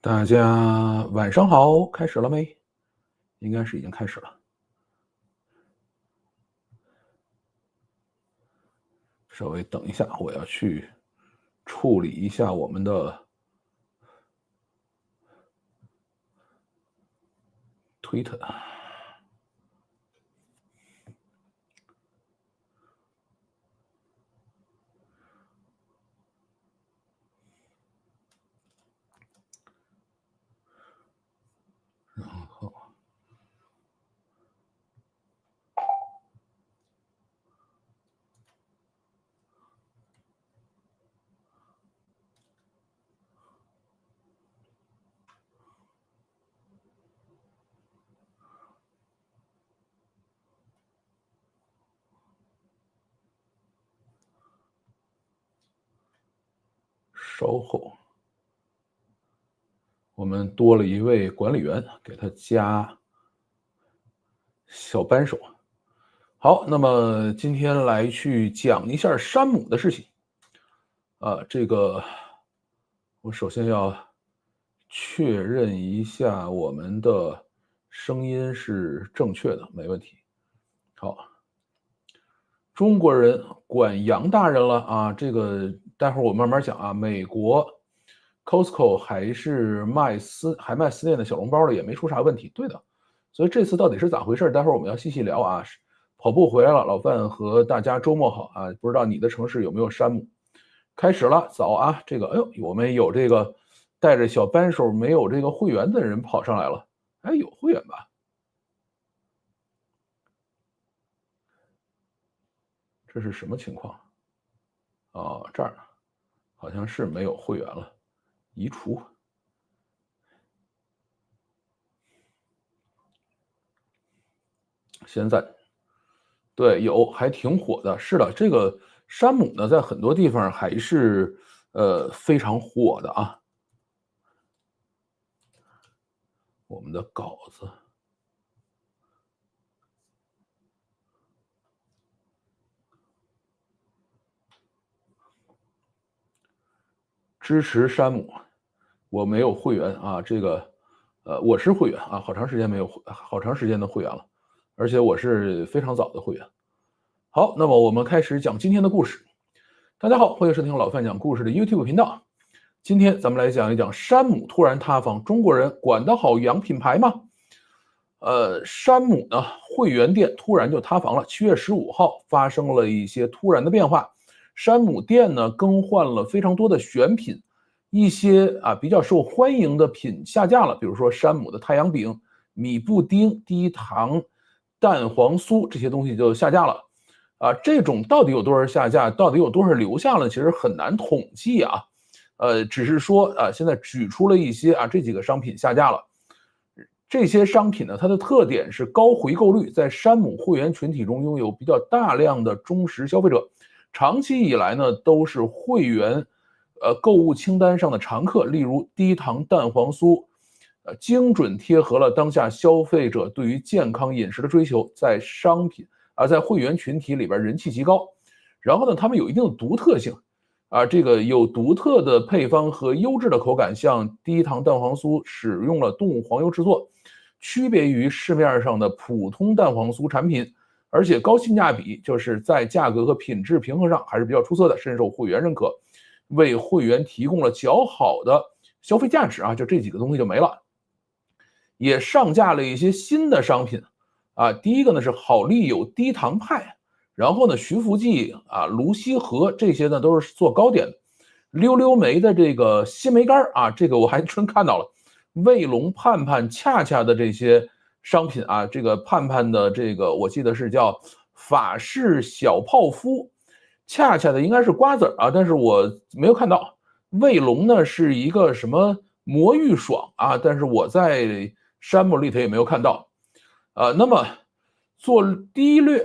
大家晚上好，开始了没？应该是已经开始了。稍微等一下，我要去处理一下我们的推特。然后稍后，我们多了一位管理员，给他加小扳手。好，那么今天来去讲一下山姆的事情。这个我首先要确认一下我们的声音是正确的，没问题。好，中国人管杨大人了啊，这个待会儿我慢慢讲啊。美国 Costco 还卖私店的小笼包的，也没出啥问题，对的。所以这次到底是咋回事？待会儿我们要细细聊啊。跑步回来了，老范和大家周末好啊！不知道你的城市有没有山姆？开始了，早啊！这个，哎呦，我们有这个带着小扳手没有这个会员的人跑上来了。哎，有会员吧？这是什么情况？哦，这儿好像是没有会员了，移除。现在对有还挺火的，是的，这个山姆呢，在很多地方还是非常火的啊。我们的稿子。支持山姆，我没有会员啊，这个，我是会员啊，好长时间的会员了，而且我是非常早的会员。好，那么我们开始讲今天的故事。大家好，欢迎收听老范讲故事的 YouTube 频道。今天咱们来讲一讲山姆突然塌房，中国人管得好洋品牌吗？山姆呢会员店突然就塌房了。7月15号发生了一些突然的变化，山姆店呢更换了非常多的选品，一些比较受欢迎的品下架了，比如说山姆的太阳饼、米布丁、低糖蛋黄酥这些东西就下架了。这种到底有多少下架，到底有多少留下了，其实很难统计啊。只是说现在举出了一些这几个商品下架了。这些商品呢，它的特点是高回购率，在山姆会员群体中拥有比较大量的忠实消费者，长期以来呢都是会员购物清单上的常客。例如低糖蛋黄酥，精准贴合了当下消费者对于健康饮食的追求，在在会员群体里边人气极高。然后呢，他们有一定的独特性。这个有独特的配方和优质的口感，像低糖蛋黄酥使用了动物黄油制作，区别于市面上的普通蛋黄酥产品，而且高性价比，就是在价格和品质平衡上还是比较出色的，深受会员认可，为会员提供了较好的消费价值啊。就这几个东西就没了，也上架了一些新的商品第一个呢是好丽友低糖派。然后呢，徐福记泸溪河这些呢都是做糕点的。溜溜梅的这个新梅干这个我还真看到了。卫龙盼盼恰恰的这些商品这个盼盼的这个我记得是叫法式小泡芙，恰恰的应该是瓜子但是我没有看到。卫龙呢是一个什么魔芋爽但是我在山姆里头也没有看到。那么做低劣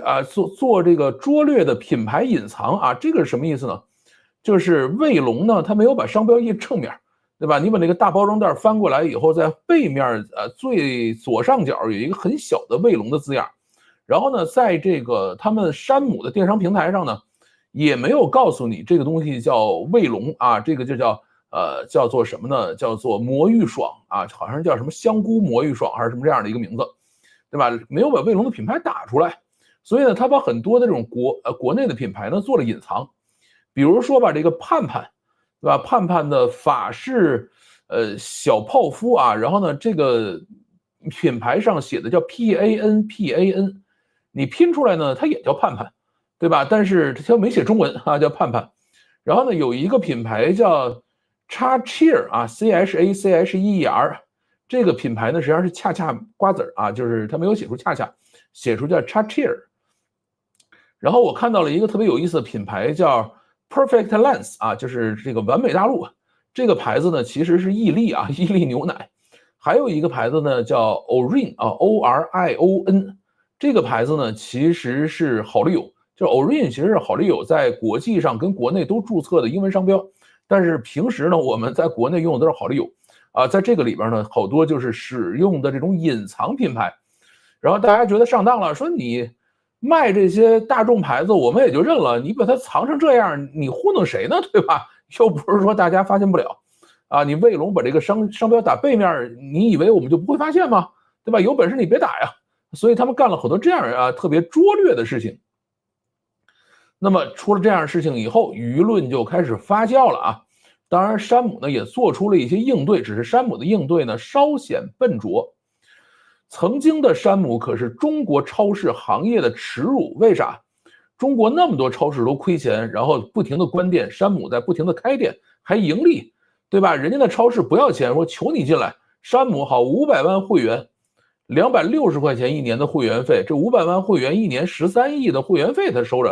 做这个拙劣的品牌隐藏这个是什么意思呢？就是卫龙呢，它没有把商标印正面，对吧？你把那个大包装袋翻过来以后，在背面最左上角有一个很小的卫龙的字样。然后呢，在这个他们山姆的电商平台上呢，也没有告诉你这个东西叫卫龙这个就叫叫做什么呢？叫做魔芋爽啊，好像叫什么香菇魔芋爽还是什么这样的一个名字，对吧？没有把卫龙的品牌打出来，所以呢，他把很多的这种国内的品牌呢做了隐藏，比如说吧，这个盼盼，对吧？盼盼的法式小泡芙啊，然后呢，这个品牌上写的叫 PAN，你拼出来呢，它也叫盼盼，对吧？但是它没写中文啊，叫盼盼。然后呢，有一个品牌叫Chacheer啊，CHACHEER，这个品牌呢实际上是恰恰瓜子啊，就是它没有写出恰恰，写出叫 Chacheer。然后我看到了一个特别有意思的品牌叫 Perfect Lens 啊，就是这个完美大陆。这个牌子呢其实是伊利啊，伊利牛奶。还有一个牌子呢叫 Orion 啊 ，ORION，这个牌子呢其实是好丽友，就是 Orion 其实是好丽友在国际上跟国内都注册的英文商标，但是平时呢我们在国内用的都是好丽友啊，在这个里边呢好多就是使用的这种隐藏品牌，然后大家觉得上当了，说你卖这些大众牌子我们也就认了，你把它藏成这样，你糊弄谁呢？对吧？又不是说大家发现不了。啊，你卫龙把这个商标打背面，你以为我们就不会发现吗？对吧？有本事你别打呀！所以他们干了很多这样啊特别拙劣的事情。那么出了这样的事情以后，舆论就开始发酵了啊。当然，山姆呢也做出了一些应对，只是山姆的应对呢稍显笨拙。曾经的山姆可是中国超市行业的耻辱，为啥？中国那么多超市都亏钱，然后不停的关店，山姆在不停的开店，还盈利。对吧？人家的超市不要钱，说求你进来。山姆好500万会员，260块钱一年的会员费，这500万会员一年13亿的会员费他收着，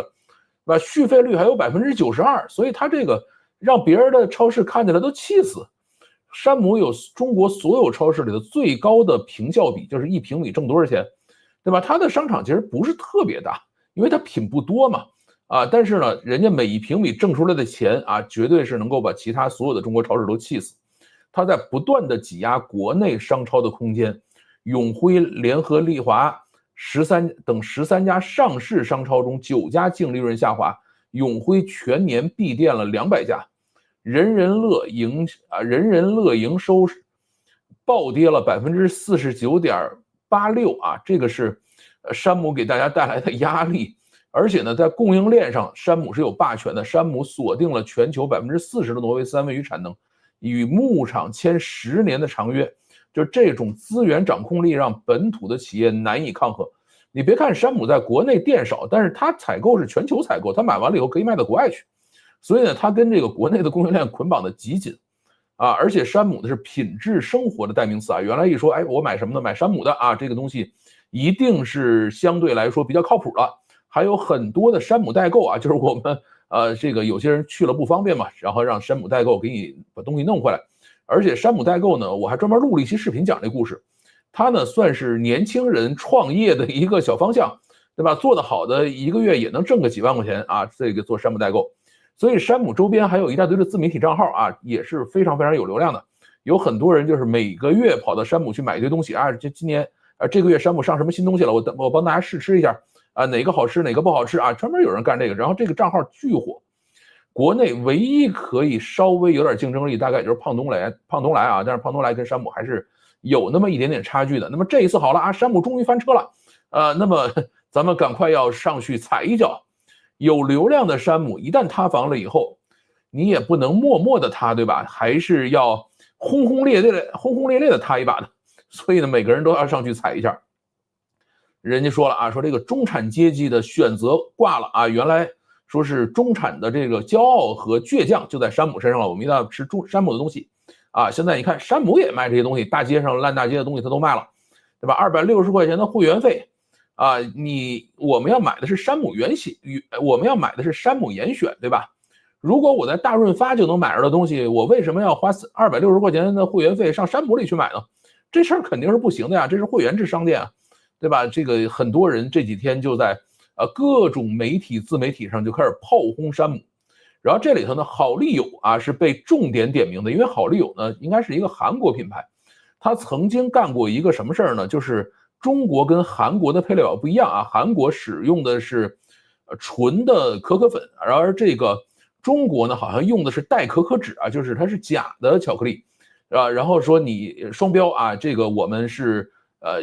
对吧？续费率还有92%，所以他这个让别人的超市看起来都气死。山姆有中国所有超市里的最高的平效比，就是1平米挣多少钱，对吧？他的商场其实不是特别大，因为他品不多嘛。啊，但是呢，人家每1平米挣出来的钱啊，绝对是能够把其他所有的中国超市都气死。他在不断的挤压国内商超的空间，永辉、联合利华、13家上市商超中9家净利润下滑，永辉全年闭店了200家，人人乐营收暴跌了49.86%啊，这个是山姆给大家带来的压力。而且呢，在供应链上，山姆是有霸权的。山姆锁定了全球40%的挪威三文鱼产能，与牧场签10年的长约。就这种资源掌控力，让本土的企业难以抗衡。你别看山姆在国内店少，但是它采购是全球采购，它买完了以后可以卖到国外去。所以呢，它跟这个国内的供应链捆绑的极紧啊。而且山姆的是品质生活的代名词啊。原来一说，哎，我买什么呢？买山姆的啊，这个东西一定是相对来说比较靠谱的。还有很多的山姆代购啊，就是我们这个有些人去了不方便嘛，然后让山姆代购给你把东西弄回来。而且山姆代购呢，我还专门录了一期视频讲这故事。它呢算是年轻人创业的一个小方向，对吧？做得好的1个月也能挣个几万块钱啊，这个做山姆代购。所以山姆周边还有一大堆的自媒体账号啊，也是非常非常有流量的。有很多人就是每个月跑到山姆去买一堆东西啊，今年这个月山姆上什么新东西了，我帮大家试吃一下。啊，哪个好吃哪个不好吃啊？专门有人干这个，然后这个账号巨火。国内唯一可以稍微有点竞争力，大概就是胖东来啊，但是胖东来跟山姆还是有那么一点点差距的。那么这一次好了啊，山姆终于翻车了，那么咱们赶快要上去踩一脚。有流量的山姆一旦塌房了以后，你也不能默默的塌，对吧？还是要轰轰烈烈的塌一把的。所以呢，每个人都要上去踩一下。人家说了啊，说这个中产阶级的选择挂了啊，原来说是中产的这个骄傲和倔强就在山姆身上了，我们一定要吃山姆的东西啊。现在你看山姆也卖这些东西，大街上烂大街的东西他都卖了，对吧？260块钱的会员费啊，我们要买的是山姆我们要买的是山姆严选，对吧？如果我在大润发就能买着的东西，我为什么要花260块钱的会员费上山姆里去买呢？这事儿肯定是不行的呀，这是会员制商店啊。对吧？这个很多人这几天就在各种媒体自媒体上就开始炮轰山姆，然后这里头呢，好丽友啊是被重点点名的，因为好丽友呢应该是一个韩国品牌，它曾经干过一个什么事儿呢？就是中国跟韩国的配料表不一样啊，韩国使用的是纯的可可粉，而这个中国呢好像用的是代可可脂啊，就是它是假的巧克力，然后说你双标啊，这个我们是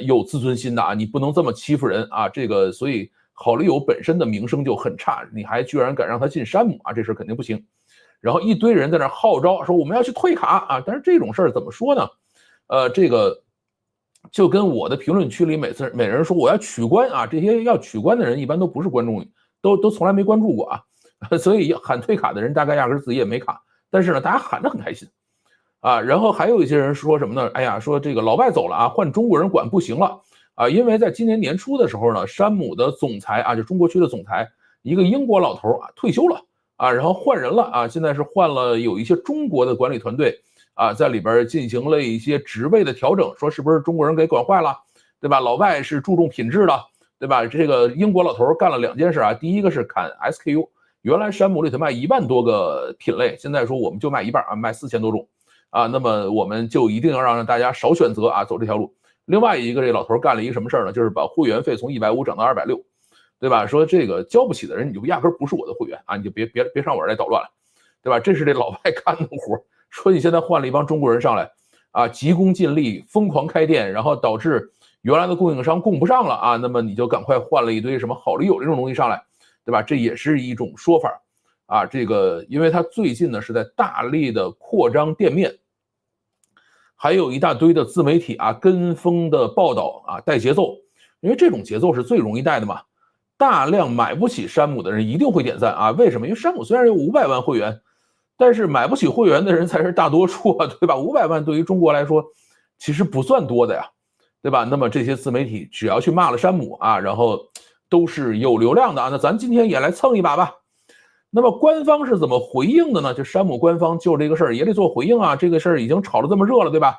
有自尊心的啊，你不能这么欺负人啊，这个所以好丽友本身的名声就很差，你还居然敢让他进山姆啊，这事肯定不行。然后一堆人在那号召说我们要去退卡啊，但是这种事儿怎么说呢？这个就跟我的评论区里每人说我要取关啊，这些要取关的人一般都不是观众，都从来没关注过啊，所以喊退卡的人大概压根自己也没卡，但是呢，大家喊得很开心啊。然后还有一些人说什么呢？哎呀，说这个老外走了啊，换中国人管不行了啊，因为在今年年初的时候呢，山姆的总裁啊，就中国区的总裁，一个英国老头啊退休了啊，然后换人了啊，现在是换了有一些中国的管理团队。啊，在里边进行了一些职位的调整，说是不是中国人给管坏了，对吧？老外是注重品质的，对吧？这个英国老头干了2件事啊，第一个是砍 SKU， 原来山姆里头卖1万多个品类，现在说我们就卖一半啊，卖4000多种啊，那么我们就一定要让大家少选择啊，走这条路。另外一个这老头干了一个什么事呢？就是把会员费从150涨到260，对吧？说这个交不起的人你就压根不是我的会员啊，你就别上我这来捣乱了，对吧？这是这老外干的活。说你现在换了一帮中国人上来啊，急功近利，疯狂开店，然后导致原来的供应商供不上了啊，那么你就赶快换了一堆什么好丽友这种东西上来，对吧？这也是一种说法啊。这个因为他最近呢是在大力的扩张店面，还有一大堆的自媒体啊跟风的报道啊带节奏，因为这种节奏是最容易带的嘛。大量买不起山姆的人一定会点赞啊，为什么？因为山姆虽然有500万会员。但是买不起会员的人才是大多数啊，对吧？500万对于中国来说，其实不算多的呀，对吧？那么这些自媒体只要去骂了山姆啊，然后都是有流量的啊。那咱今天也来蹭一把吧。那么官方是怎么回应的呢？就山姆官方就这个事儿也得做回应啊。这个事儿已经炒得这么热了，对吧？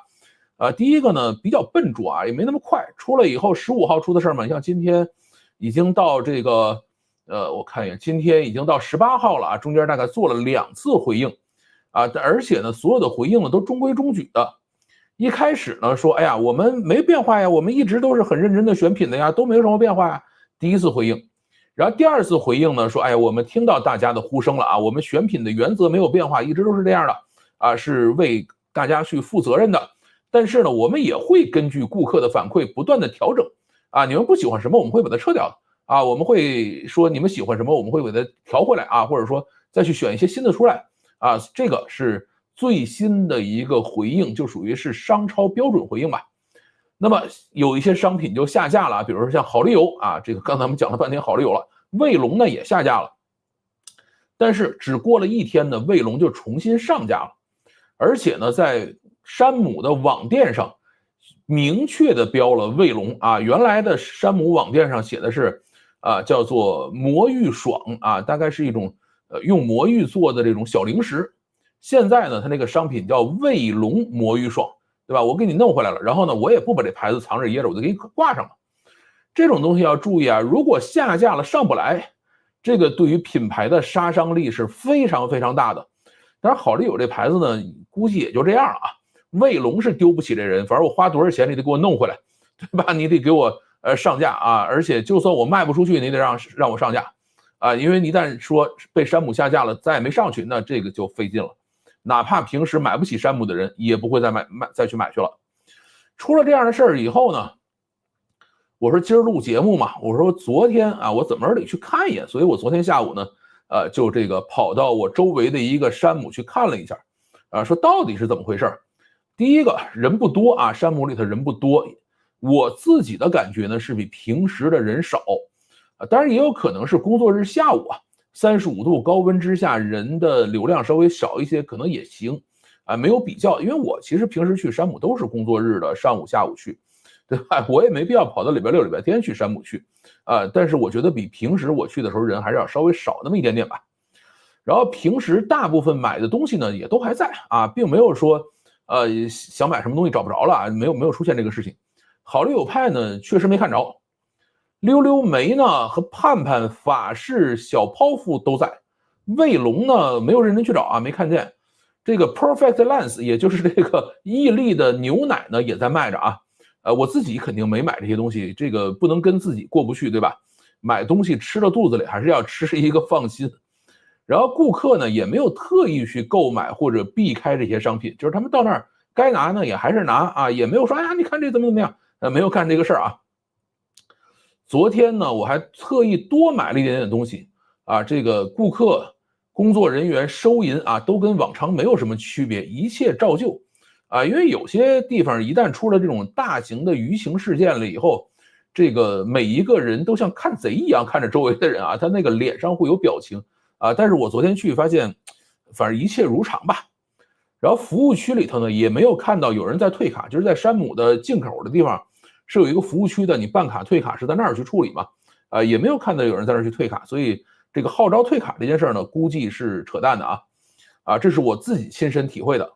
第一个呢比较笨拙啊，也没那么快。出了以后15号出的事儿嘛，像今天已经到这个。我看一眼，今天已经到18号了啊，中间大概做了2次回应，啊，而且呢，所有的回应呢都中规中矩的。一开始呢说，哎呀，我们没变化呀，我们一直都是很认真的选品的呀，都没有什么变化呀。第一次回应，然后第2次回应呢说，哎呀，我们听到大家的呼声了啊，我们选品的原则没有变化，一直都是这样的啊，是为大家去负责任的。但是呢，我们也会根据顾客的反馈不断的调整啊，你们不喜欢什么，我们会把它撤掉的。啊，我们会说你们喜欢什么，我们会给它调回来啊，或者说再去选一些新的出来啊，这个是最新的一个回应，就属于是商超标准回应吧。那么有一些商品就下架了，比如说像好丽友啊，这个刚才我们讲了半天好丽友了，卫龙呢也下架了，但是只过了1天呢，卫龙就重新上架了，而且呢，在山姆的网店上明确的标了卫龙啊，原来的山姆网店上写的是。叫做魔芋爽啊，大概是一种用魔芋做的这种小零食。现在呢，它那个商品叫卫龙魔芋爽，对吧？我给你弄回来了，然后呢，我也不把这牌子藏着掖着，我就给你挂上了。这种东西要注意啊，如果下架了上不来，这个对于品牌的杀伤力是非常非常大的。当然，好丽友这牌子呢，估计也就这样啊。卫龙是丢不起这人，反正我花多少钱你得给我弄回来，对吧？你得给我。上架啊，而且就算我卖不出去，你得让我上架啊，因为你一旦说被山姆下架了，再也没上去，那这个就费劲了。哪怕平时买不起山姆的人，也不会再去买去了。出了这样的事儿以后呢，我说今儿录节目嘛，我说昨天啊，我怎么得去看一眼，所以我昨天下午呢，就这个跑到我周围的一个山姆去看了一下，说到底是怎么回事。第一个人不多啊，山姆里头人不多。我自己的感觉呢是比平时的人少，当然也有可能是工作日下午啊，35度高温之下人的流量稍微少一些，可能也行啊，没有比较，因为我其实平时去山姆都是工作日的上午下午去，对吧？我也没必要跑到礼拜六礼拜天去山姆去啊，但是我觉得比平时我去的时候人还是要稍微少那么一点点吧。然后平时大部分买的东西呢也都还在啊，并没有说想买什么东西找不着了啊，没有出现这个事情。好丽友派呢，确实没看着。溜溜梅呢和盼盼、法式小泡芙都在，卫龙呢没有认真去找啊，没看见。这个 Perfect Lens， 也就是这个伊利的牛奶呢，也在卖着啊。我自己肯定没买这些东西，这个不能跟自己过不去，对吧？买东西吃到肚子里还是要吃一个放心。然后顾客呢也没有特意去购买或者避开这些商品，就是他们到那儿该拿呢也还是拿啊，也没有说哎呀你看这怎么样，没有干这个事儿啊。昨天呢我还特意多买了一点点东西啊，这个顾客、工作人员、收银啊都跟往常没有什么区别，一切照旧啊。因为有些地方一旦出了这种大型的舆情事件了以后，这个每一个人都像看贼一样看着周围的人啊，他那个脸上会有表情啊。但是我昨天去发现，反正一切如常吧。然后服务区里头呢，也没有看到有人在退卡，就是在山姆的进口的地方是有一个服务区的，你办卡退卡是在那儿去处理嘛，也没有看到有人在那儿去退卡，所以这个号召退卡这件事呢，估计是扯淡的啊，这是我自己亲身体会的。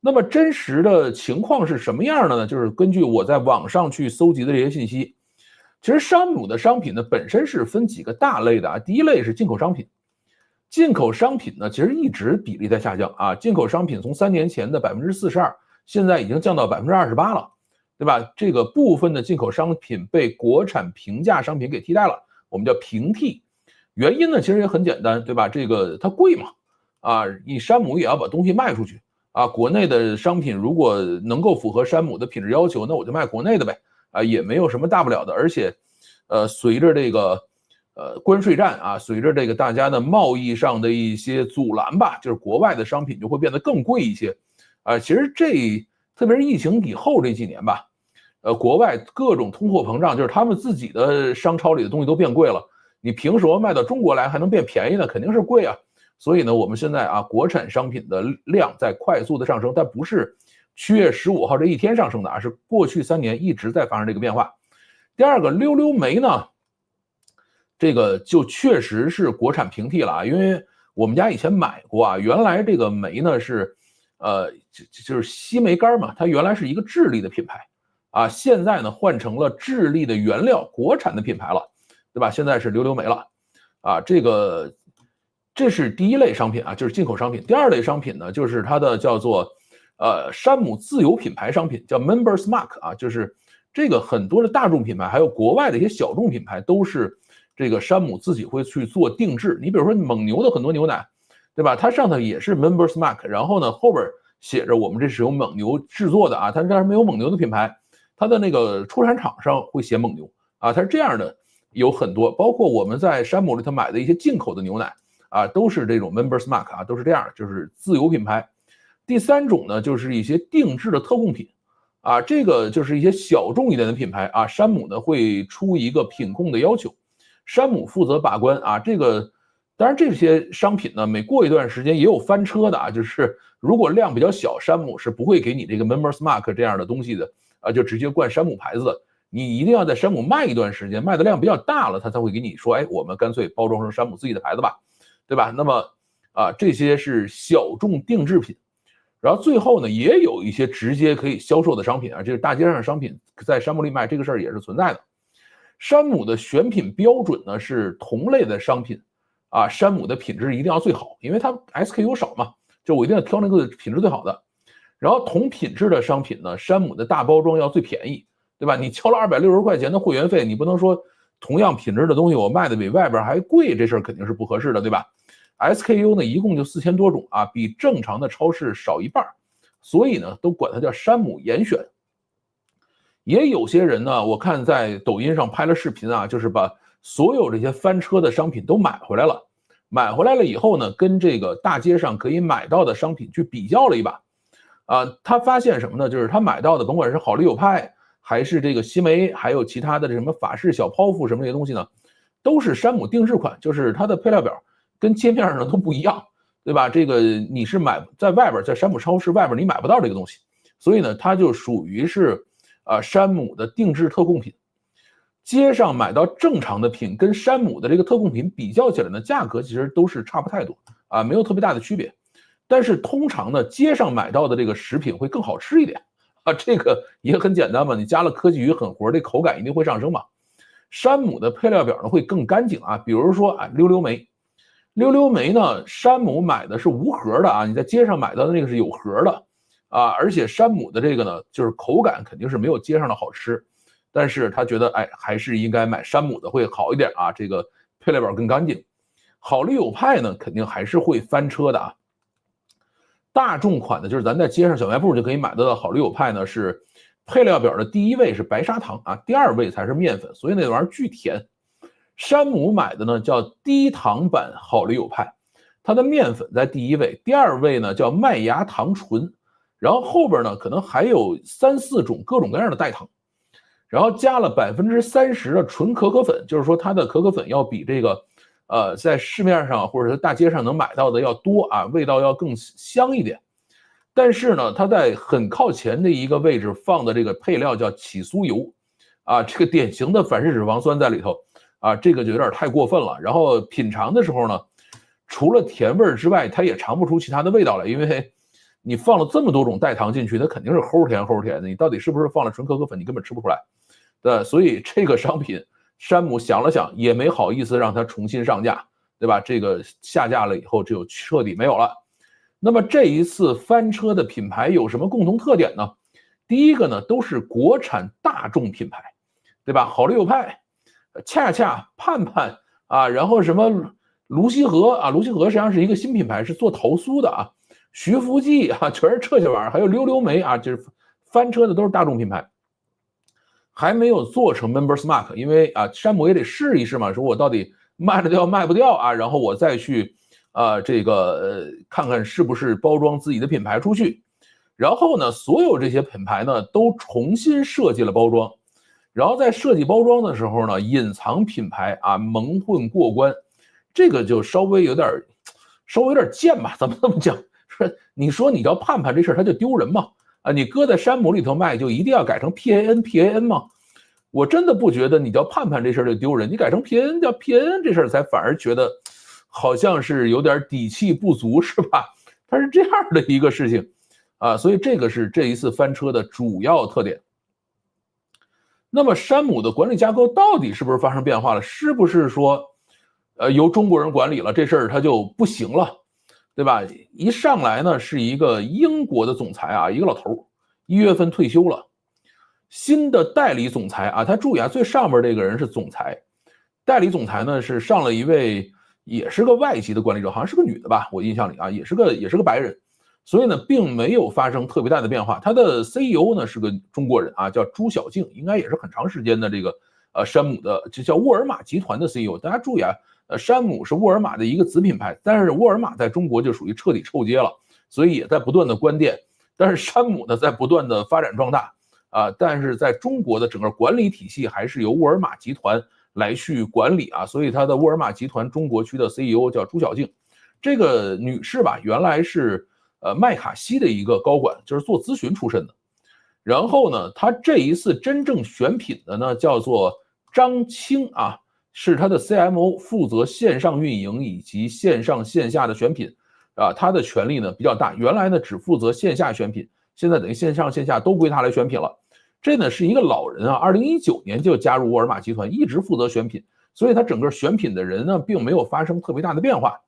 那么真实的情况是什么样的呢？就是根据我在网上去搜集的这些信息，其实山姆的商品呢本身是分几个大类的啊，第一类是进口商品。进口商品呢，其实一直比例在下降啊。进口商品从3年前的42%，现在已经降到28%了，对吧？这个部分的进口商品被国产平价商品给替代了，我们叫平替。原因呢，其实也很简单，对吧？这个它贵嘛，啊，你山姆也要把东西卖出去啊。国内的商品如果能够符合山姆的品质要求，那我就卖国内的呗，啊，也没有什么大不了的。而且，随着这个关税战啊，随着这个大家的贸易上的一些阻拦吧，就是国外的商品就会变得更贵一些，其实特别是疫情以后这几年吧，国外各种通货膨胀，就是他们自己的商超里的东西都变贵了，你凭什么卖到中国来还能变便宜呢？肯定是贵啊。所以呢，我们现在啊，国产商品的量在快速的上升，但不是7月15号这一天上升的啊，是过去3年一直在发生这个变化。第二个，溜溜梅呢？这个就确实是国产平替了啊，因为我们家以前买过啊，原来这个梅呢是，就是西梅干嘛，它原来是一个智利的品牌啊，现在呢换成了智利的原料国产的品牌了，对吧？现在是溜溜梅了啊，这是第一类商品啊，就是进口商品。第二类商品呢，就是它的叫做山姆自有品牌商品，叫 Members Mark 啊，就是这个很多的大众品牌，还有国外的一些小众品牌都是。这个山姆自己会去做定制，你比如说蒙牛的很多牛奶，对吧？它上头也是 Members Mark， 然后呢后边写着我们这是由蒙牛制作的啊，它这儿没有蒙牛的品牌，它的那个出产厂上会写蒙牛啊，它是这样的，有很多，包括我们在山姆里头买的一些进口的牛奶啊，都是这种 Members Mark 啊，都是这样，就是自有品牌。第三种呢，就是一些定制的特供品啊，这个就是一些小众一点的品牌啊，山姆呢会出一个品控的要求。山姆负责把关啊，这个当然这些商品呢，每过一段时间也有翻车的啊，就是如果量比较小，山姆是不会给你这个 Members Mark 这样的东西的啊，就直接冠山姆牌子的。你一定要在山姆卖一段时间，卖的量比较大了，他才会给你说，哎，我们干脆包装成山姆自己的牌子吧，对吧？那么啊，这些是小众定制品，然后最后呢，也有一些直接可以销售的商品啊，这个大街上的商品在山姆里卖，这个事儿也是存在的。山姆的选品标准呢是同类的商品啊，山姆的品质一定要最好，因为它 SKU 少嘛，就我一定要挑那个品质最好的。然后同品质的商品呢，山姆的大包装要最便宜，对吧？你交了260块钱的会员费，你不能说同样品质的东西我卖的比外边还贵，这事儿肯定是不合适的，对吧 ？SKU 呢一共就4000多种啊，比正常的超市少一半，所以呢都管它叫山姆严选。也有些人呢，我看在抖音上拍了视频啊，就是把所有这些翻车的商品都买回来了。买回来了以后呢，跟这个大街上可以买到的商品去比较了一把，他发现什么呢？就是他买到的，甭管是好利友派，还是这个西梅，还有其他的什么法式小泡芙什么这些东西呢，都是山姆定制款，就是它的配料表跟街面上的都不一样，对吧？这个你是买在外边，在山姆超市外边你买不到这个东西，所以呢，它就属于是。山姆的定制特供品，街上买到正常的品跟山姆的这个特供品比较起来呢，价格其实都是差不太多啊，没有特别大的区别。但是通常呢，街上买到的这个食品会更好吃一点啊，这个也很简单嘛，你加了科技与狠活，这口感一定会上升嘛。山姆的配料表呢会更干净啊，比如说啊溜溜梅，溜溜梅呢，山姆买的是无盒的啊，你在街上买到的那个是有盒的。而且山姆的这个呢，就是口感肯定是没有街上的好吃，但是他觉得，哎，还是应该买山姆的会好一点啊，这个配料表更干净。好丽友派呢，肯定还是会翻车的啊。大众款的，就是咱在街上小卖部就可以买得到好丽友派呢，是配料表的第一位是白砂糖啊，第二位才是面粉，所以那玩意儿巨甜。山姆买的呢叫低糖版好丽友派，它的面粉在第一位，第二位呢叫麦芽糖醇，然后后边呢可能还有3、4种各种各样的代糖，然后加了30%的纯可可粉，就是说它的可可粉要比这个在市面上或者是大街上能买到的要多啊，味道要更香一点。但是呢，它在很靠前的一个位置放的这个配料叫起酥油，啊，这个典型的反式脂肪酸在里头，啊，这个就有点太过分了。然后品尝的时候呢，除了甜味之外，它也尝不出其他的味道来，因为你放了这么多种代糖进去，它肯定是齁甜齁甜的，你到底是不是放了纯可可粉，你根本吃不出来。对，所以这个商品，山姆想了想，也没好意思让它重新上架，对吧？这个下架了以后，就彻底没有了。那么这一次翻车的品牌有什么共同特点呢？第一个呢，都是国产大众品牌，对吧？好丽友派、恰恰、盼盼啊，然后什么卢溪河啊，卢溪河实际上是一个新品牌，是做桃酥的啊。徐福记啊，全是这些玩意儿，还有溜溜梅啊，就是翻车的都是大众品牌。还没有做成 Members Mark， 因为啊，山姆也得试一试嘛，说我到底卖得掉卖不掉啊，然后我再去看看是不是包装自己的品牌出去。然后呢，所有这些品牌呢都重新设计了包装，然后在设计包装的时候呢，隐藏品牌啊，蒙混过关，这个就稍微有点贱吧？怎么这么讲？你说你叫盼盼这事儿，它就丢人吗？啊，你搁在山姆里头卖，就一定要改成 PAN 吗？我真的不觉得你叫盼盼这事儿就丢人，你改成 PAN 叫 PAN 这事儿才反而觉得好像是有点底气不足，是吧？它是这样的一个事情啊，所以这个是这一次翻车的主要特点。那么山姆的管理架构到底是不是发生变化了？是不是说由中国人管理了这事儿它就不行了？对吧？一上来呢是一个英国的总裁啊，一个老头，1月份退休了。新的代理总裁啊，他注意啊，最上边这个人是总裁，代理总裁呢是上了一位也是个外籍的管理者，好像是个女的吧，我印象里啊，也是个白人，所以呢并没有发生特别大的变化。他的 CEO 呢是个中国人啊，叫朱晓静，应该也是很长时间的这个山姆的，这叫沃尔玛集团的 CEO。大家注意啊。山姆是沃尔玛的一个子品牌，但是沃尔玛在中国就属于彻底臭街了，所以也在不断的关店。但是山姆呢，在不断的发展壮大啊，但是在中国的整个管理体系还是由沃尔玛集团来去管理啊，所以他的沃尔玛集团中国区的 CEO 叫朱晓静，这个女士吧，原来是麦卡锡的一个高管，就是做咨询出身的。然后呢，她这一次真正选品的呢，叫做张青啊。是他的 CMO 负责线上运营以及线上线下的选品，啊，他的权力呢比较大。原来呢只负责线下选品，现在等于线上线下都归他来选品了。这呢是一个老人啊，2019年就加入沃尔玛集团，一直负责选品，所以他整个选品的人呢并没有发生特别大的变化。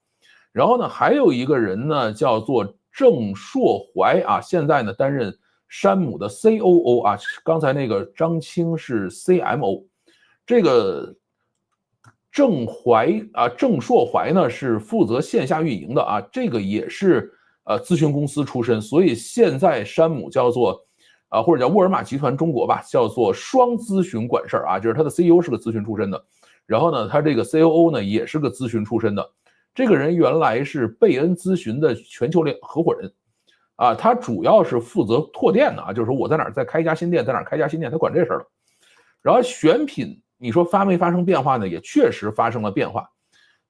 然后呢还有一个人呢叫做郑硕怀啊，现在呢担任山姆的 COO 啊，刚才那个张青是 CMO， 这个。郑硕怀呢是负责线下运营的啊，这个也是咨询公司出身，所以现在山姆叫做或者叫沃尔玛集团中国吧，叫做双咨询管事儿啊，就是他的 CEO 是个咨询出身的，然后呢，他这个 COO 呢也是个咨询出身的，这个人原来是贝恩咨询的全球合伙人啊，他主要是负责拓店的啊，就是说我在哪儿再开一家新店，在哪儿开一家新店，他管这事儿了，然后选品。你说发没发生变化呢？也确实发生了变化。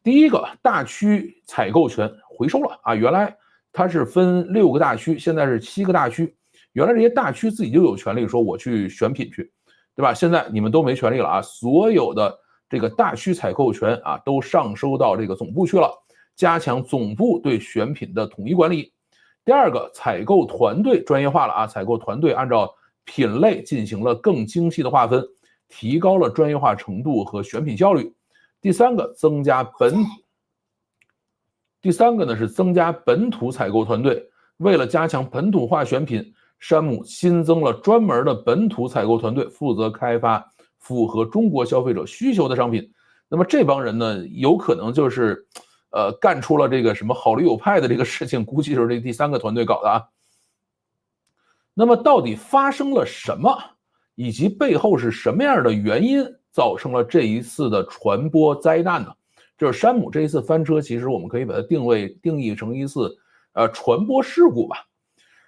第一个，大区采购权回收了啊，原来它是分6个大区，现在是7个大区。原来这些大区自己就有权利说我去选品去，对吧？现在你们都没权利了啊，所有的这个大区采购权啊都上收到这个总部去了，加强总部对选品的统一管理。第二个，采购团队专业化了啊，采购团队按照品类进行了更精细的划分。提高了专业化程度和选品效率。第三个呢是增加本土采购团队，为了加强本土化选品，山姆新增了专门的本土采购团队，负责开发符合中国消费者需求的商品。那么这帮人呢，有可能就是干出了这个什么好驴友派的这个事情，估计就是这第3个团队搞的啊。那么到底发生了什么，以及背后是什么样的原因造成了这一次的传播灾难呢？就是山姆这一次翻车，其实我们可以把它定义成一次传播事故吧。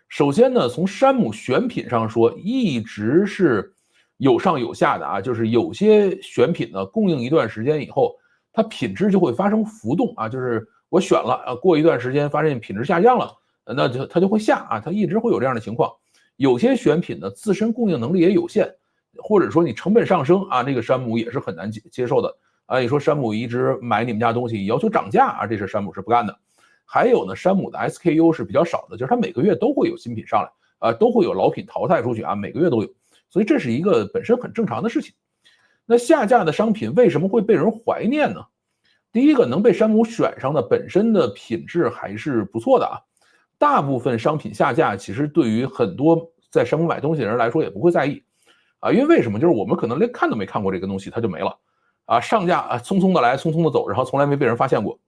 首先呢，从山姆选品上说，一直是有上有下的啊，就是有些选品呢供应一段时间以后，它品质就会发生浮动啊，就是我选了啊，过一段时间发现品质下降了，那它就会下啊，它一直会有这样的情况。有些选品呢自身供应能力也有限，或者说你成本上升啊，这个山姆也是很难接受的啊。你说山姆一直买你们家东西要求涨价啊，这是山姆是不干的。还有呢，山姆的 SKU 是比较少的，就是它每个月都会有新品上来啊，都会有老品淘汰出去啊，每个月都有，所以这是一个本身很正常的事情。那下架的商品为什么会被人怀念呢？第一个能被山姆选上的本身的品质还是不错的啊。大部分商品下架，其实对于很多在山姆买东西的人来说也不会在意啊，因为为什么？就是我们可能连看都没看过这个东西，它就没了啊，上架啊，匆匆的来，匆匆的走，然后从来没被人发现过。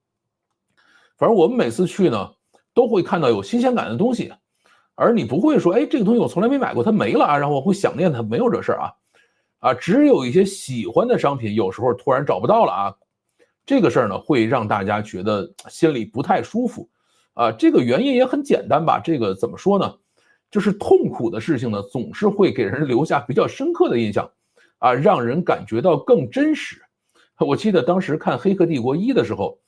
反正我们每次去呢，都会看到有新鲜感的东西，而你不会说，哎，这个东西我从来没买过，它没了啊，然后我会想念它，没有这事儿啊，只有一些喜欢的商品，有时候突然找不到了啊，这个事儿呢，会让大家觉得心里不太舒服啊。这个原因也很简单吧，这个怎么说呢？就是痛苦的事情呢，总是会给人留下比较深刻的印象啊，让人感觉到更真实。我记得当时看《黑客帝国1》的时候，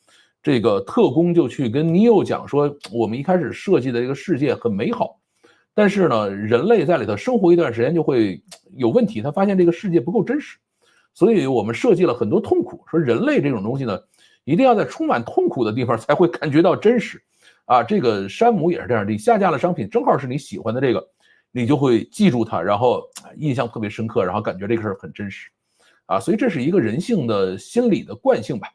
这个特工就去跟尼欧讲说，我们一开始设计的这个世界很美好，但是呢，人类在里头生活一段时间就会有问题，他发现这个世界不够真实，所以我们设计了很多痛苦，说人类这种东西呢，一定要在充满痛苦的地方才会感觉到真实啊。这个山姆也是这样，你下架了商品正好是你喜欢的这个，你就会记住它，然后印象特别深刻，然后感觉这个事儿很真实啊，所以这是一个人性的心理的惯性吧。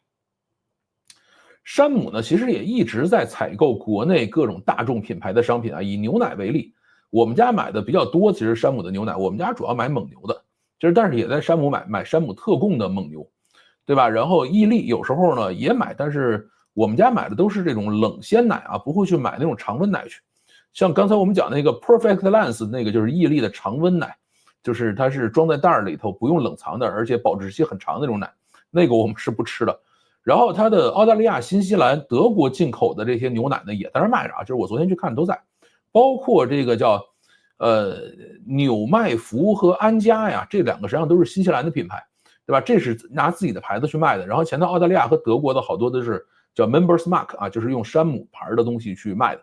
山姆呢，其实也一直在采购国内各种大众品牌的商品啊。以牛奶为例，我们家买的比较多，其实山姆的牛奶，我们家主要买蒙牛的，就是但是也在山姆买山姆特供的蒙牛，对吧？然后伊利有时候呢也买，但是我们家买的都是这种冷鲜奶啊，不会去买那种常温奶去。像刚才我们讲那个 Perfect Lens 那个就是伊利的常温奶，就是它是装在袋里头，不用冷藏的，而且保质期很长的那种奶，那个我们是不吃的。然后它的澳大利亚、新西兰、德国进口的这些牛奶呢，也在那卖着啊，就是我昨天去看都在，包括这个叫纽麦福和安佳呀，这2个实际上都是新西兰的品牌，对吧？这是拿自己的牌子去卖的。然后前头澳大利亚和德国的好多都是叫 Members Mark 啊，就是用山姆牌的东西去卖的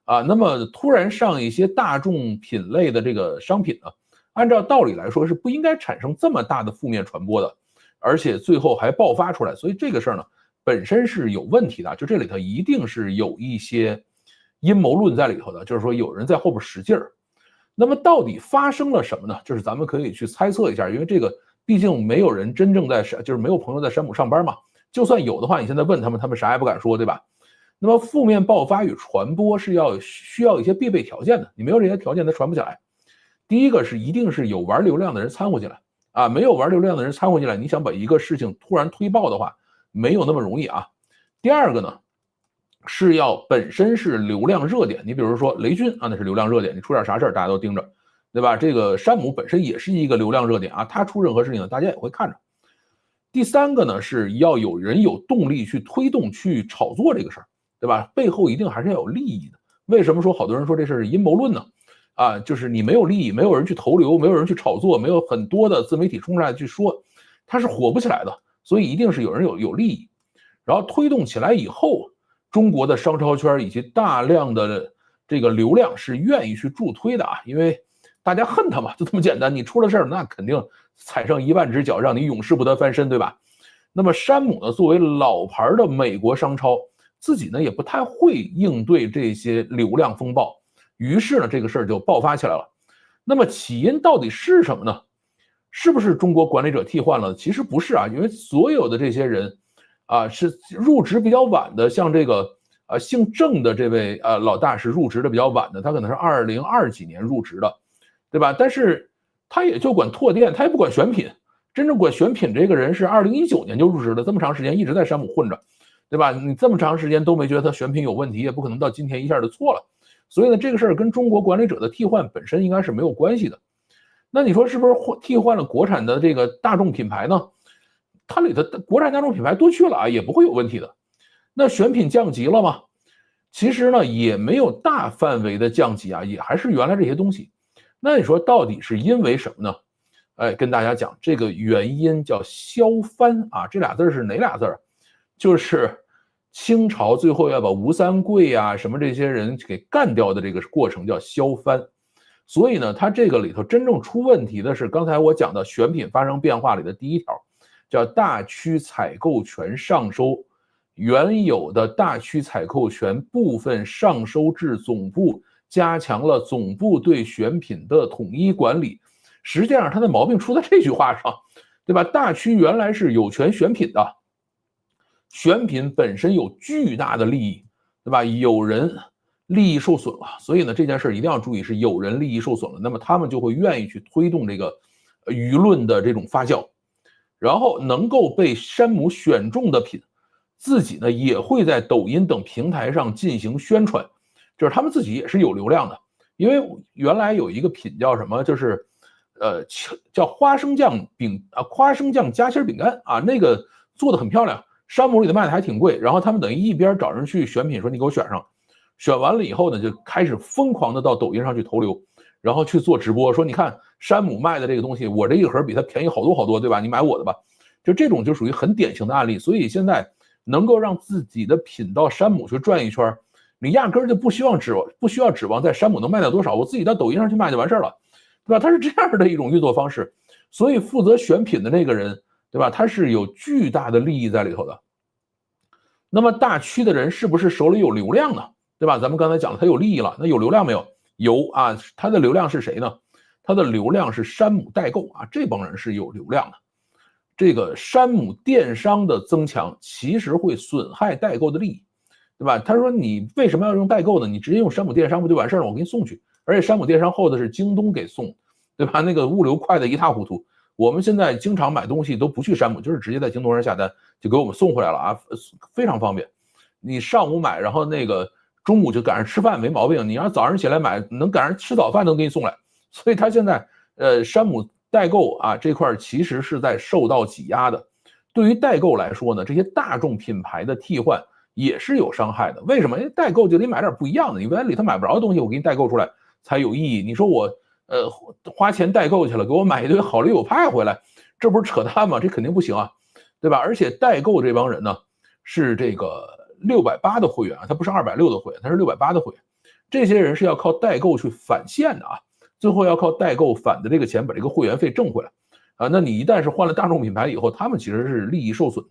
啊。那么突然上一些大众品类的这个商品呢，按照道理来说是不应该产生这么大的负面传播的。而且最后还爆发出来，所以这个事儿呢本身是有问题的，就这里头一定是有一些阴谋论在里头的，就是说有人在后边使劲儿。那么到底发生了什么呢？就是咱们可以去猜测一下，因为这个毕竟没有人真正在就是没有朋友在山姆上班嘛，就算有的话，你现在问他们，他们啥也不敢说，对吧？那么负面爆发与传播是需要一些必备条件的，你没有这些条件，它传不起来。第一个是一定是有玩流量的人掺和进来。啊，没有玩流量的人掺和进来，你想把一个事情突然推爆的话，没有那么容易啊。第二个呢，是要本身是流量热点，你比如说雷军啊，那是流量热点，你出点啥事儿大家都盯着，对吧？这个山姆本身也是一个流量热点啊，他出任何事情呢，大家也会看着。第三个呢，是要有人有动力去推动、去炒作这个事儿，对吧？背后一定还是要有利益的。为什么说好多人说这事儿是阴谋论呢？啊，就是你没有利益，没有人去投流，没有人去炒作，没有很多的自媒体冲出来去说，它是火不起来的。所以一定是有人有利益，然后推动起来以后，中国的商超圈以及大量的这个流量是愿意去助推的啊，因为大家恨他嘛，就这么简单。你出了事儿，那肯定踩上1万只脚，让你永世不得翻身，对吧？那么山姆呢，作为老牌的美国商超，自己呢也不太会应对这些流量风暴。于是呢，这个事儿就爆发起来了。那么起因到底是什么呢？是不是中国管理者替换了？其实不是啊，因为所有的这些人啊，是入职比较晚的，像这个姓郑的这位老大是入职的比较晚的，他可能是2020几年入职的，对吧？但是他也就管拓店，他也不管选品。真正管选品这个人是2019年就入职了，这么长时间一直在山姆混着。对吧？你这么长时间都没觉得它选品有问题，也不可能到今天一下就错了。所以呢，这个事儿跟中国管理者的替换本身应该是没有关系的。那你说是不是替换了国产的这个大众品牌呢？它里头国产大众品牌多去了啊，也不会有问题的。那选品降级了吗？其实呢，也没有大范围的降级啊，也还是原来这些东西。那你说到底是因为什么呢？哎，跟大家讲，这个原因叫削藩啊，这俩字是哪俩字？就是清朝最后要把吴三桂啊什么这些人给干掉的这个过程叫削藩。所以呢，它这个里头真正出问题的是刚才我讲的选品发生变化里的第一条，叫大区采购权上收，原有的大区采购权部分上收至总部，加强了总部对选品的统一管理。实际上它的毛病出在这句话上，对吧？大区原来是有权选品的，选品本身有巨大的利益，对吧？有人利益受损了，所以呢，这件事一定要注意，是有人利益受损了，那么他们就会愿意去推动这个舆论的这种发酵，然后能够被山姆选中的品，自己呢也会在抖音等平台上进行宣传，就是他们自己也是有流量的，因为原来有一个品叫什么，就是叫花生酱花生酱夹心饼干啊，那个做的很漂亮，山姆里的卖的还挺贵，然后他们等于一边找人去选品，说你给我选上，选完了以后呢，就开始疯狂的到抖音上去投流，然后去做直播，说你看山姆卖的这个东西，我这一盒比它便宜好多好多，对吧？你买我的吧，就这种就属于很典型的案例。所以现在能够让自己的品到山姆去转一圈，你压根儿就不需要指望在山姆能卖到多少，我自己到抖音上去卖就完事儿了。对吧？它是这样的一种运作方式，所以负责选品的那个人，对吧？他是有巨大的利益在里头的。那么大区的人是不是手里有流量呢？对吧？咱们刚才讲了，他有利益了，那有流量没有？有啊，他的流量是谁呢？他的流量是山姆代购啊，这帮人是有流量的。这个山姆电商的增强其实会损害代购的利益，对吧？他说你为什么要用代购呢？你直接用山姆电商不就完事儿了？我给你送去。而且山姆电商后的是京东给送，对吧？那个物流快的一塌糊涂。我们现在经常买东西都不去山姆，就是直接在京东上下单就给我们送回来了啊，非常方便。你上午买，然后那个中午就赶上吃饭没毛病。你要早上起来买，能赶上吃早饭能给你送来。所以他现在山姆代购啊这块其实是在受到挤压的。对于代购来说呢，这些大众品牌的替换也是有伤害的。为什么？因为代购就得买点不一样的，你原来里头买不着的东西，我给你代购出来。才有意义。你说我花钱代购去了，给我买一堆好利友派回来，这不是扯淡吗？这肯定不行啊，对吧？而且代购这帮人呢，是这个680的会员啊，他不是260的会员，他是680的会员。这些人是要靠代购去返现的啊，最后要靠代购返的这个钱把这个会员费挣回来啊。那你一旦是换了大众品牌以后，他们其实是利益受损的。